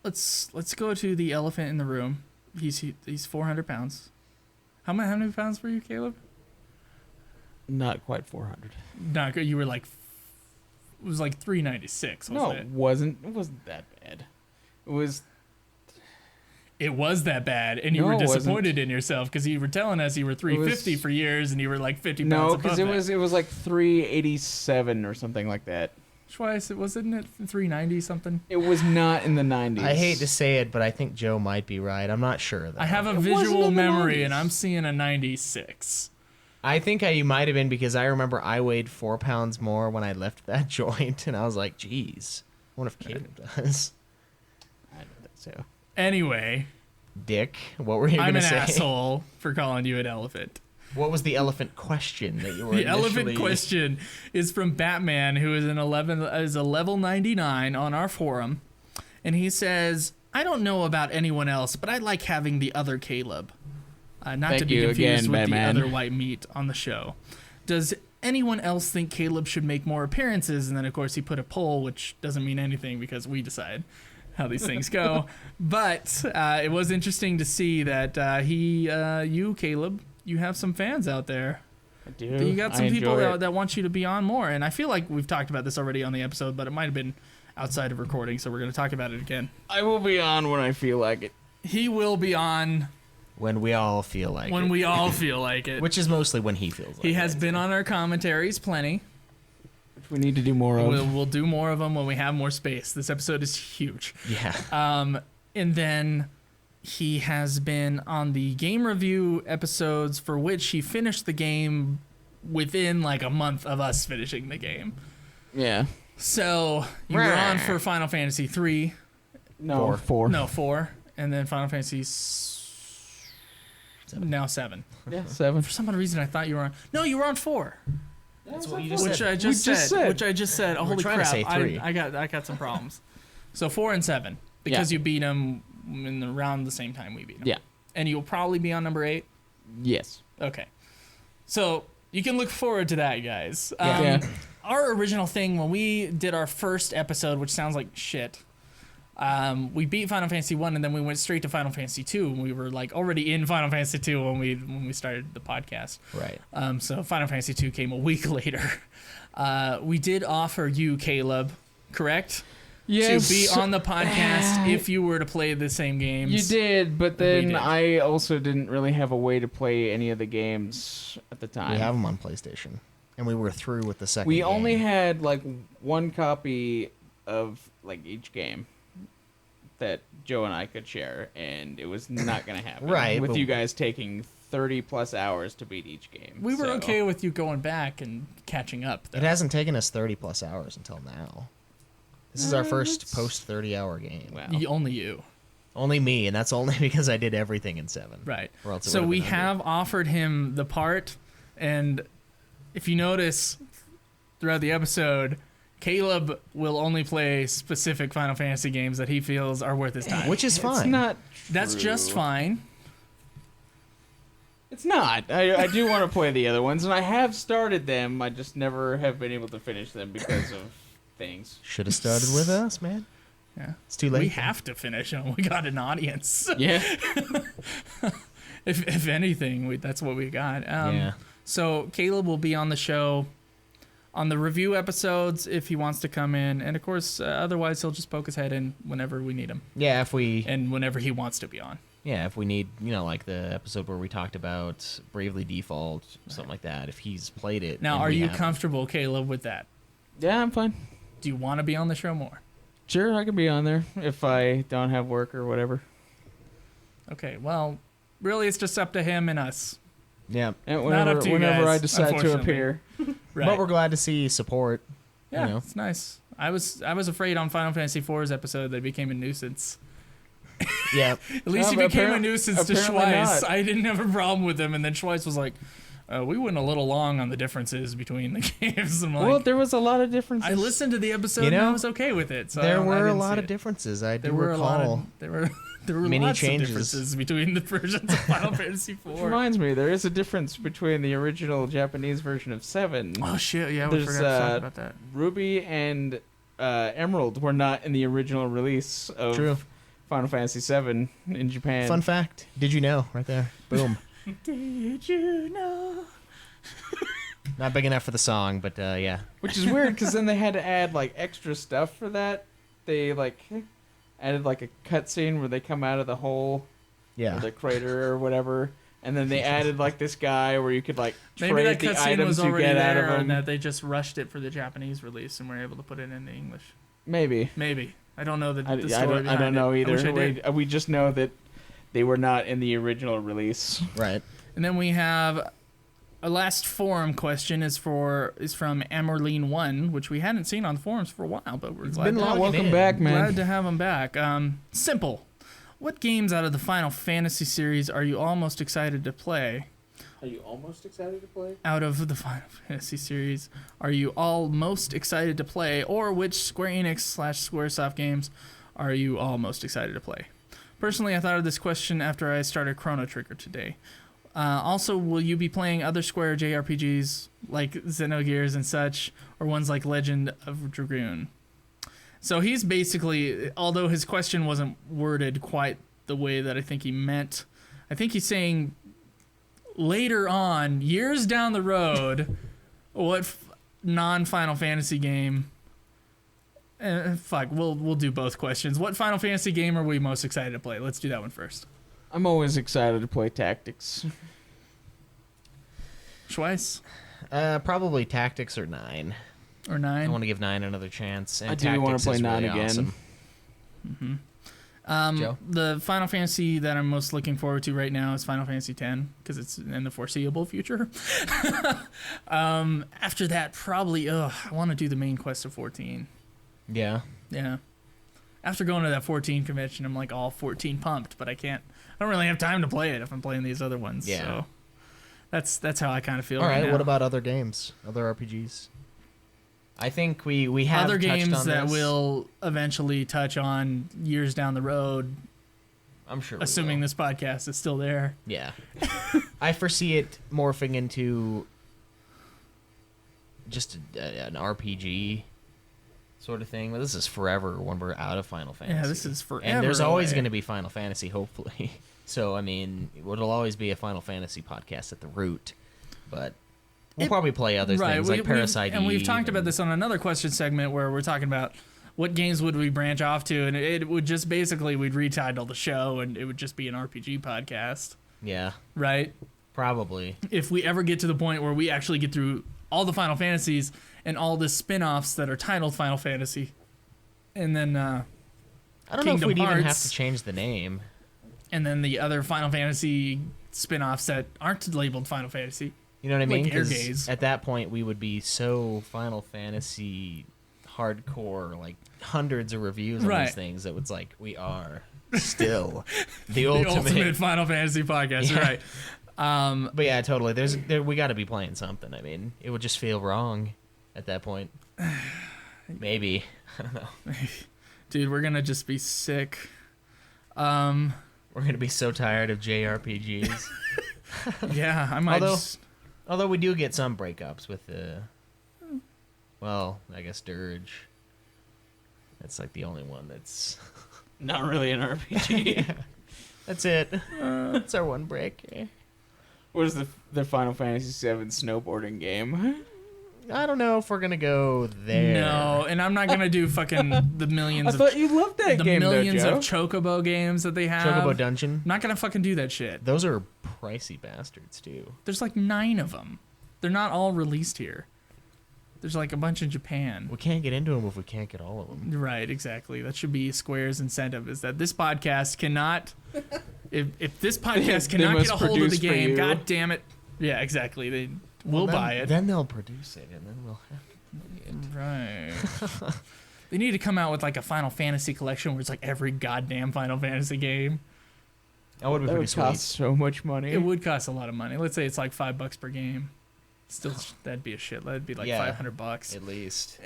Let's go to the elephant in the room. He's 400 pounds. How many pounds were you, Caleb? Not quite 400. Not good. You were like... It was like 396, No, wasn't it it? wasn't. It wasn't that bad. It was. It was that bad, and you No, were it wasn't. disappointed in yourself because you were telling us you were 350 for years, and you were like 50 pounds No, above because that. it was like 387 or something like that. Twice, wasn't it 390 something? It was not in the 90s. I hate to say it, but I think Joe might be right. I'm not sure, though. I have a It wasn't visual in the memory, 90s. and I'm seeing a 96. I think you might have been because I remember I weighed 4 pounds more when I left that joint, and I was like, geez, I wonder if Caleb does. I don't think so. Anyway, Dick, what were you I'm going to an say? asshole for calling you an elephant. What was the elephant question that you were The elephant initially- question is from Batman, who is a level 99 on our forum, and he says, "I don't know about anyone else, but I like having the other Caleb, not Thank to be you confused again, with Batman. the other white meat on the show. Does anyone else think Caleb should make more appearances?" And then, of course, he put a poll, which doesn't mean anything because we decide how these things go. But it was interesting to see that you, Caleb, you have some fans out there. I do. You got some I people enjoy it. that want you to be on more. And I feel like we've talked about this already on the episode, but it might have been outside of recording, so we're going to talk about it again. I will be on when I feel like it. He will be on When we all feel like when it. we all feel like it. Which is mostly when he feels like He it. has been on our commentaries plenty. Which we need to do more of. We'll do more of them when we have more space. This episode is huge. Yeah. And then he has been on the game review episodes for which he finished the game within like a month of us finishing the game. Yeah. So you were on for Final Fantasy 3. No, 4. No, 4. And then Final Fantasy now 7. Yeah, 7. For some odd reason, I thought you were on. No, you were on 4. That's what you just Which said. I just We just said. said. Which I just said. Oh, holy trying to crap! say 3. I got some problems. So 4 and 7 because Yeah. you beat him around the same time we beat him. Yeah. And you'll probably be on number 8. Yes. Okay. So you can look forward to that, guys. Yeah. Our original thing when we did our first episode, which sounds like shit. We beat Final Fantasy 1 and then we went straight to Final Fantasy 2 and we were like already in Final Fantasy 2 when we started the podcast. Right. So Final Fantasy 2 came a week later. We did offer you, Caleb, correct? Yes. To be on the podcast if you were to play the same games. You did, but then did. I also didn't really have a way to play any of the games at the time. We have them on PlayStation. And we were through with the second We game. only had like one copy of like each game that Joe and I could share, and it was not going to happen. Right, With but- you guys taking 30 plus hours to beat each game. We were so- okay with you going back and catching up, though. It hasn't taken us 30 plus hours until now. This is our first post 30-hour game. Wow. Only you. Only me, and that's only because I did everything in 7. Right. Or else it So would've we been under. have offered him the part, and if you notice throughout the episode, Caleb will only play specific Final Fantasy games that he feels are worth his time. Which is fine. It's not. That's just true. fine. It's not. I do want to play the other ones, and I have started them. I just never have been able to finish them because of things. Should have started with us, man. Yeah. It's too late. We have to finish them. We got an audience. Yeah. If anything, that's what we got. Yeah. So Caleb will be on the show on the review episodes if he wants to come in, and of course, otherwise he'll just poke his head in whenever we need him Yeah, if we and whenever he wants to be on. if we need, like the episode where we talked about Bravely Default, something like that. If he's played it. Now, and are we you haven't. comfortable, Caleb, with that? Yeah, I'm fine. Do you want to be on the show more? Sure, I can be on there if I don't have work or whatever. Okay, well, really, it's just up to him and us. Yeah. And Not whenever, up to you whenever I guys, decide to unfortunately. appear. Right. But we're glad to see support. yeah, you know. it's nice. I was afraid on Final Fantasy IV's episode that it became a nuisance. Yeah. At least he but became a apparent- nuisance to apparently Schweiss. not. I didn't have a problem with him, and then Schweiss was like, we went a little long on the differences between the games. I'm like, Well, there was a lot of differences. I listened to the episode You know, and I was okay with it. So There I were a didn't lot see of it. differences. I do There were a lot recall. of there were many lots changes. of differences between the versions of Final Fantasy Which IV. reminds me, there is a difference between the original Japanese version of 7. Oh shit! Yeah, we There's, forgot to talk about that. Ruby and Emerald were not in the original release of True. Final Fantasy 7 in Japan. Fun fact. Did you know? Right there. Boom. Did you know? Not big enough for the song, but yeah. Which is weird because then they had to add like extra stuff for that. They like added like a cutscene where they come out of the hole Yeah. or the crater or whatever, and then they added like this guy where you could like Maybe trade that the cutscene items was you already get out there, of and them. that they just rushed it for the Japanese release and were able to put it into English. Maybe. Maybe I don't know the I story don't behind know it. I either. wish I did. We just know that they were not in the original release. Right. And then we have a last forum question is from Amorline1, which we hadn't seen on the forums for a while, but we're glad been to, long. Welcome in. back, man. glad to have him back. Simple. What games out of the Final Fantasy series are you all most excited to play? Are you almost excited to play? Out of the Final Fantasy series, are you all most excited to play, or which Square Enix / Squaresoft games are you all most excited to play? Personally, I thought of this question after I started Chrono Trigger today. Also, will you be playing other Square JRPGs like Xenogears and such, or ones like Legend of Dragoon? So he's basically, although his question wasn't worded quite the way that I think he meant, I think he's saying later on, years down the road, what non-Final Fantasy game... fuck, we'll do both questions. What Final Fantasy game are we most excited to play? Let's do that one first. I'm always excited to play Tactics. Schweiss? Probably Tactics or 9. Or 9? I want to give 9 another chance. And I do want to play 9 really again. Awesome. Joe? The Final Fantasy that I'm most looking forward to right now is Final Fantasy X, because it's in the foreseeable future. After that, probably, I want to do the main quest of 14. Yeah. Yeah. After going to that 14 convention, I'm like all 14 pumped, but I don't really have time to play it if I'm playing these other ones. Yeah. So that's how I kind of feel All right right, now. what about other games? Other RPGs? I think we have other touched games on that this. we'll eventually touch on years down the road, I'm sure we assuming will. this podcast is still there. Yeah. I foresee it morphing into just an RPG sort of thing. But this is forever when we're out of Final Fantasy. Yeah, this is forever. And there's always away. going to be Final Fantasy, hopefully. So, I mean, it'll always be a Final Fantasy podcast at the root. But we'll probably play other things like Parasite and we've Eve talked about this on another question segment where we're talking about what games would we branch off to, and it would just basically, we'd retitle the show, and it would just be an RPG podcast, Yeah, right? probably. If we ever get to the point where we actually get through all the Final Fantasies and all the spin-offs that are titled Final Fantasy, and then I don't know if Kingdom we'd even have Hearts. to change the name. and then the other Final Fantasy spin-offs that aren't labeled Final Fantasy. You know what I mean? Like Air 'Cause Gaze. at that point, we would be so Final Fantasy hardcore, like hundreds of reviews on Right. these things, that it's like we are still the The ultimate. ultimate Final Fantasy podcast, Yeah. right? But yeah, totally. We got to be playing something. I mean, it would just feel wrong at that point. Maybe. I don't know. Dude, we're gonna just be sick. We're gonna be so tired of JRPGs. Yeah, I might. Although- Just, Although we do get some breakups with well, I guess Dirge. That's like the only one that's. Not really an RPG. That's it. That's our one break. What is the Final Fantasy VII snowboarding game? I don't know if we're gonna go there. no, and I'm not gonna do fucking the I millions thought you loved that the game, millions though, of Joe. Chocobo games that they have. Chocobo Dungeon. I'm not gonna fucking do that shit. Those are pricey bastards too. There's like 9 of them. They're not all released here. There's like a bunch in Japan. We can't get into them if we can't get all of them. Right, exactly. That should be Square's incentive, is that this podcast cannot. If this podcast They cannot must get a hold of the produce for game, you. god damn it. Yeah, exactly. We'll then, buy it. Then they'll produce it, and then we'll have to play it. Right. They need to come out with like a Final Fantasy collection where it's like every goddamn Final Fantasy game. That would be That pretty would sweet. cost so much money. It would cost a lot of money. Let's say it's like $5 per game. Still, that'd be a shit. That'd be like Yeah. $500. At least.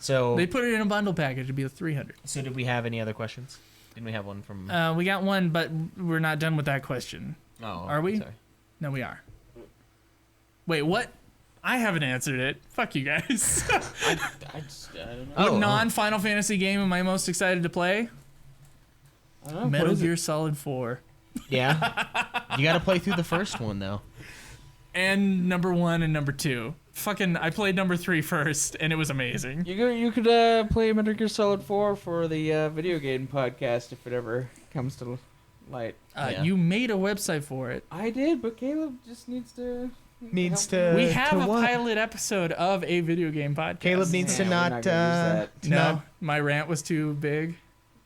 So, They put it in a bundle package. It'd be like $300. so did we have any other questions? Didn't we have one from? We got one, but we're not done with that question. Oh, are we? Sorry. No, we are. Wait, what? I haven't answered it. Fuck you guys. I don't know. What Oh. non-Final Fantasy game am I most excited to play? I don't know. Metal What is it? Gear Solid 4. Yeah. You got to play through the first one though. And number 1 and number 2. Fucking, I played number 3 first, and it was amazing. You could play Metal Gear Solid 4 for the video game podcast if it ever comes to light. Yeah. You made a website for it. I did, but Caleb just needs to. Needs help to. me. We have to a what? pilot episode of a video game podcast. Caleb needs to Yeah, we're not. not gonna use to No, not- my rant was too big,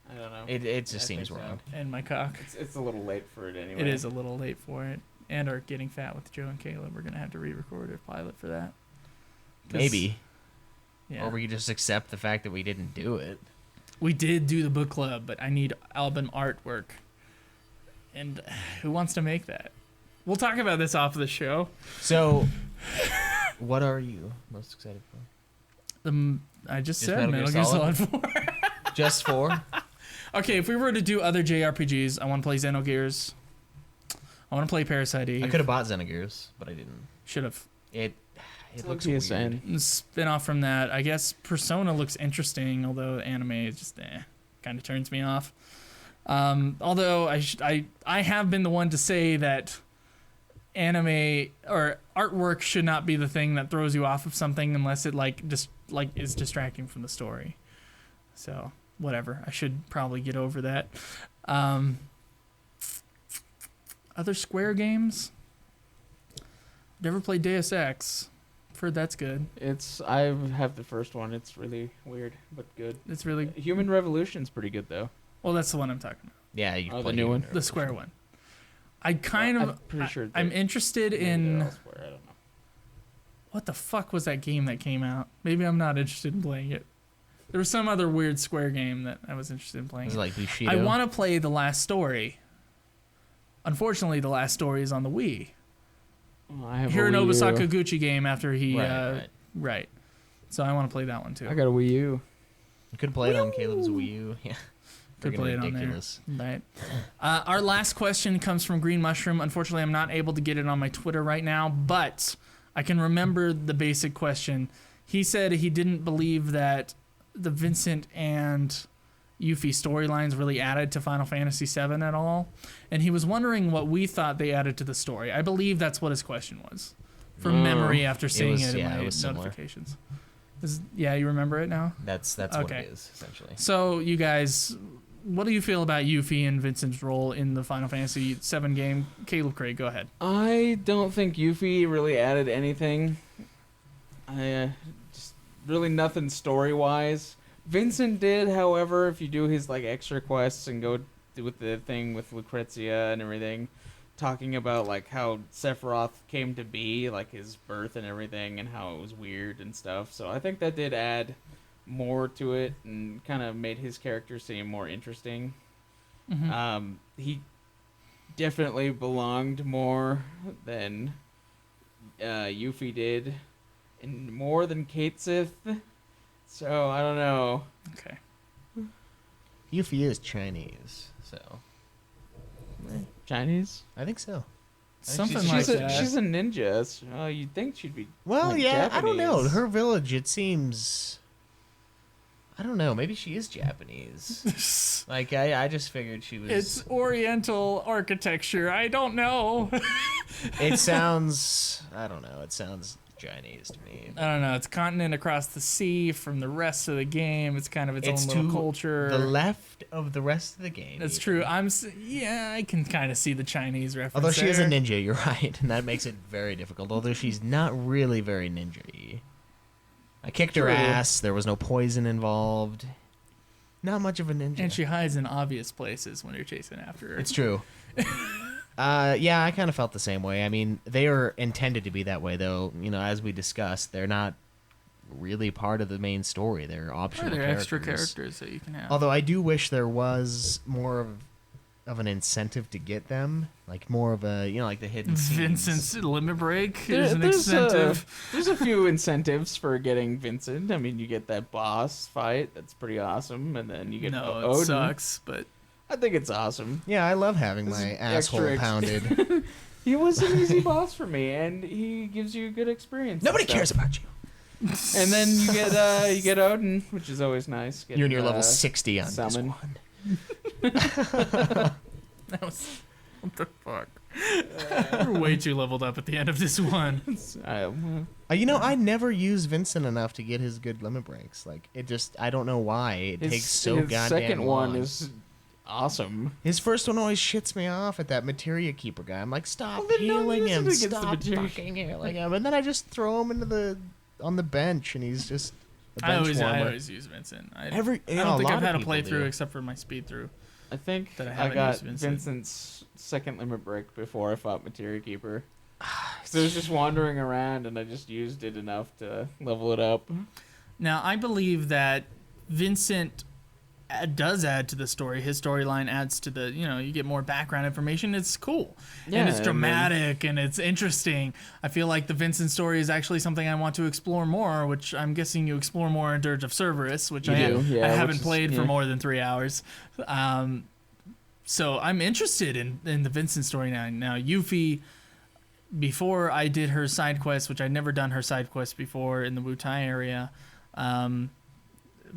I don't know. It just I seems think so. wrong. and my cock. It's a little late for it anyway. It is a little late for it. And our Getting Fat with Joe and Caleb. We're going to have to re-record a pilot for that. 'Cause- Maybe. Yeah. Or we could just accept the fact that we didn't do it. We did do the book club, but I need album artwork. And who wants to make that? We'll talk about this off the show. So, what are you most excited for? I just Just said Metal Metal Gear Gear Solid? Solid 4. Just 4? Okay, if we were to do other JRPGs, I want to play Xenogears. I want to play Parasite Eve. I could have bought Xenogears, but I didn't. Should have. It It's looks PSN. weird. Spin off from that. I guess Persona looks interesting, although anime is just kind of turns me off. Although I have been the one to say that anime or artwork should not be the thing that throws you off of something unless it is distracting from the story. So whatever. I should probably get over that. Other Square games. Never played Deus Ex. I've heard that's good. I have the first one. It's really weird, but good. It's really Human Revolution's pretty good though. well. That's the one I'm talking about. Yeah, you Oh, the played new it. one? The Square one. I kind I'm of. pretty sure I'm they're- interested maybe in. they're elsewhere, I don't know. What the fuck was that game that came out? Maybe I'm not interested in playing it. There was some other weird Square game that I was interested in playing. Is it like Bushido? I want to play The Last Story. Unfortunately, The Last Story is on the Wii. Oh, I have a Hironobu Wii U. Sakaguchi game after he Right. right. So I want to play that one too. I got a Wii U. You could play it on Caleb's Wii U. Yeah. Could Freaking play it on there. ridiculous. Right. Our last question comes from Green Mushroom. Unfortunately, I'm not able to get it on my Twitter right now, but I can remember the basic question. He said he didn't believe that the Vincent and Yuffie storylines really added to Final Fantasy VII at all, and he was wondering what we thought they added to the story. I believe that's what his question was, from memory after seeing was- it in yeah, my it was similar. notifications. You remember it now? That's what Okay. it is, essentially. So, you guys, what do you feel about Yuffie and Vincent's role in the Final Fantasy VII game? Caleb Craig, go ahead. I don't think Yuffie really added anything. Just really nothing story wise. Vincent did, however, if you do his like extra quests and go with the thing with Lucrezia and everything, talking about like how Sephiroth came to be, like his birth and everything, and how it was weird and stuff. So I think that did add more to it and kind of made his character seem more interesting. He definitely belonged more than Yuffie did, and more than Kate Sith. So I don't know. Okay. Yuffie is Chinese, so Chinese? I think so. Something she's like She's a, that. she's a ninja. So, you'd think she'd be. Well, like, yeah, I don't know. Japanese. Her village, it seems. I don't know. Maybe she is Japanese. Like I just figured she was. It's Oriental architecture. I don't know. It sounds. I don't know. It sounds Chinese to me. I don't know. It's a continent across the sea from the rest of the game. It's kind of its It's own little to culture. the left of the rest of the game. That's even. true. I can kind of see the Chinese reference. Although she is a there. ninja, you're right, and that makes it very difficult. Although she's not really very ninja-y. I kicked her True. ass. There was no poison involved. Not much of a ninja. And she hides in obvious places when you're chasing after her. It's true. Yeah, I kind of felt the same way. I mean, they are intended to be that way, though. You know, as we discussed, they're not really part of the main story. They're optional They're characters. extra characters that you can have. Although I do wish there was more of an incentive to get them, like more of a, you know, like the hidden scenes. Vincent's limit break is an There's incentive. there's a few incentives for getting Vincent. I mean, you get that boss fight. That's pretty awesome. And then you get No, it Odin. sucks, but I think it's awesome. Yeah, I love having This my is asshole extra pounded. He was an easy boss for me, and he gives you a good experience. and Nobody stuff. cares about you. And then you get Odin, which is always nice. You're near Getting, level 60 on summon. this one. that was what the fuck. We're way too leveled up at the end of this one. You know, I never use Vincent enough to get his good limit breaks. Like, it just, I don't know why. It takes so his goddamn second long. one is awesome. His first one always shits me off at that Materia Keeper guy. I'm like, stop Well, then don't healing use it him. against the Stop Materia fucking healing him. And then I just throw him on the bench, and he's just a I bench warmer. always use Vincent. I You know, don't a think lot of of had a people playthrough do. except for my speed through. I think That I I haven't got used Vincent. Vincent's second limit break before I fought Materia Keeper. So I was just wandering around, and I just used it enough to level it up. Now, I believe that Vincent does add to the story. His storyline adds to the, you get more background information. It's cool. And it's dramatic and it's interesting. I feel like the Vincent story is actually something I want to explore more, which I'm guessing you explore more in Dirge of Cerberus, which I haven't played for more than 3 hours. So I'm interested in the Vincent story now. Now, Yuffie, before I did her side quest, which I'd never done her side quest before in the Wutai area,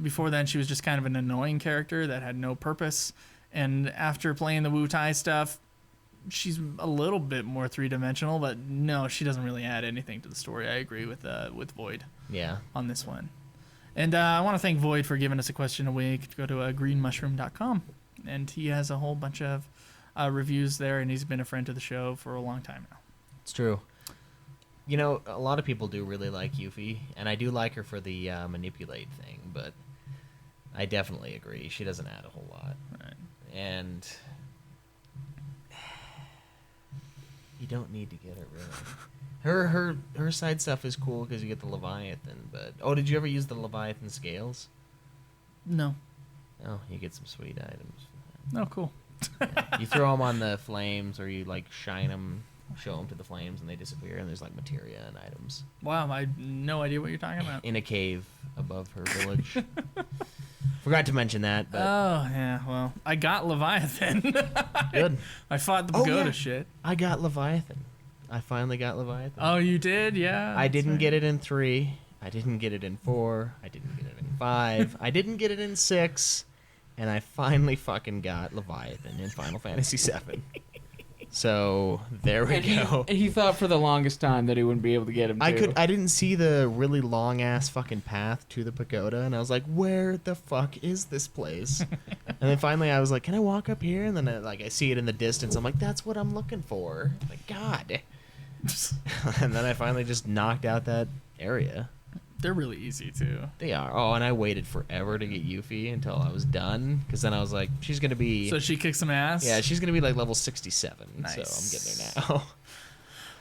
before then she was just kind of an annoying character that had no purpose. And after playing the Wutai stuff, she's a little bit more three-dimensional, but no, she doesn't really add anything to the story. I agree with Void on this one. And I want to thank Void for giving us a question a week. Go to greenmushroom.com, and he has a whole bunch of reviews there, and he's been a friend to the show for a long time now. It's true. A lot of people do really like Yuffie, and I do like her for the manipulate thing, but I definitely agree. She doesn't add a whole lot. Right. And you don't need to get her, really. Her side stuff is cool because you get the Leviathan, but... did you ever use the Leviathan scales? No. Oh, you get some sweet items. Oh, cool. You throw them on the flames, or you, shine them... show them to the flames and they disappear, and there's materia and items. Wow, I had no idea what you're talking about. In a cave above her village. Forgot to mention that. But oh, yeah, well, I got Leviathan. Good. I fought the pagoda shit. I got Leviathan. I finally got Leviathan. Oh, you did? Yeah. I didn't get it in 3. I didn't get it in 4. I didn't get it in 5. I didn't get it in 6. And I finally fucking got Leviathan in Final Fantasy VII. So there we go. He thought for the longest time that he wouldn't be able to get him. I didn't see the really long ass fucking path to the pagoda, and I was like, "Where the fuck is this place?" And then finally, I was like, "Can I walk up here?" And then I see it in the distance. I'm like, "That's what I'm looking for." God. And then I finally just knocked out that area. They're really easy too. They are. Oh, and I waited forever to get Yuffie until I was done, because then I was like, she's gonna be. So she kicks some ass. Yeah, she's gonna be level 67. Nice. So I'm getting there now.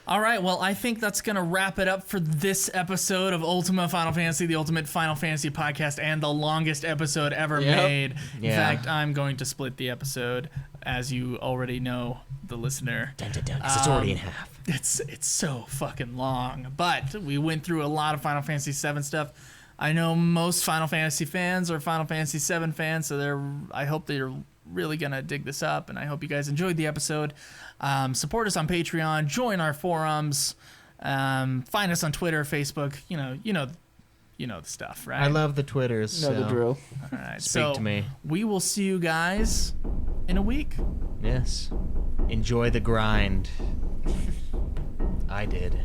All right, well, I think that's going to wrap it up for this episode of Ultima Final Fantasy, the Ultimate Final Fantasy podcast, and the longest episode ever made. In fact, I'm going to split the episode, as you already know, the listener. Dun, dun, dun, 'cause it's already in half. It's so fucking long, but we went through a lot of Final Fantasy VII stuff. I know most Final Fantasy fans are Final Fantasy VII fans, so I hope they're really going to dig this up, and I hope you guys enjoyed the episode. Support us on Patreon, join our forums, find us on Twitter, Facebook, you know the stuff, right? I love the Twitters. Know the drill. All right, Speak to me. We will see you guys in a week. Yes. Enjoy the grind. I did.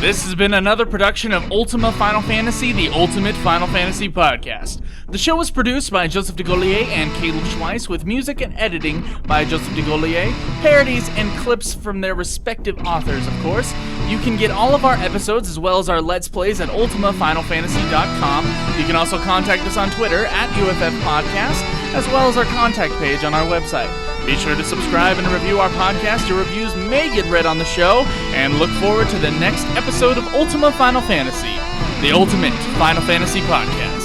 This has been another production of Ultima Final Fantasy, the Ultimate Final Fantasy podcast. The show was produced by Joseph DeGollier and Caleb Schweiss, with music and editing by Joseph DeGollier, parodies and clips from their respective authors, of course. You can get all of our episodes as well as our Let's Plays at ultimafinalfantasy.com. You can also contact us on Twitter at UFF Podcast, as well as our contact page on our website. Be sure to subscribe and review our podcast. Your reviews may get read on the show, and look forward to the next episode of Ultima Final Fantasy, the Ultimate Final Fantasy podcast.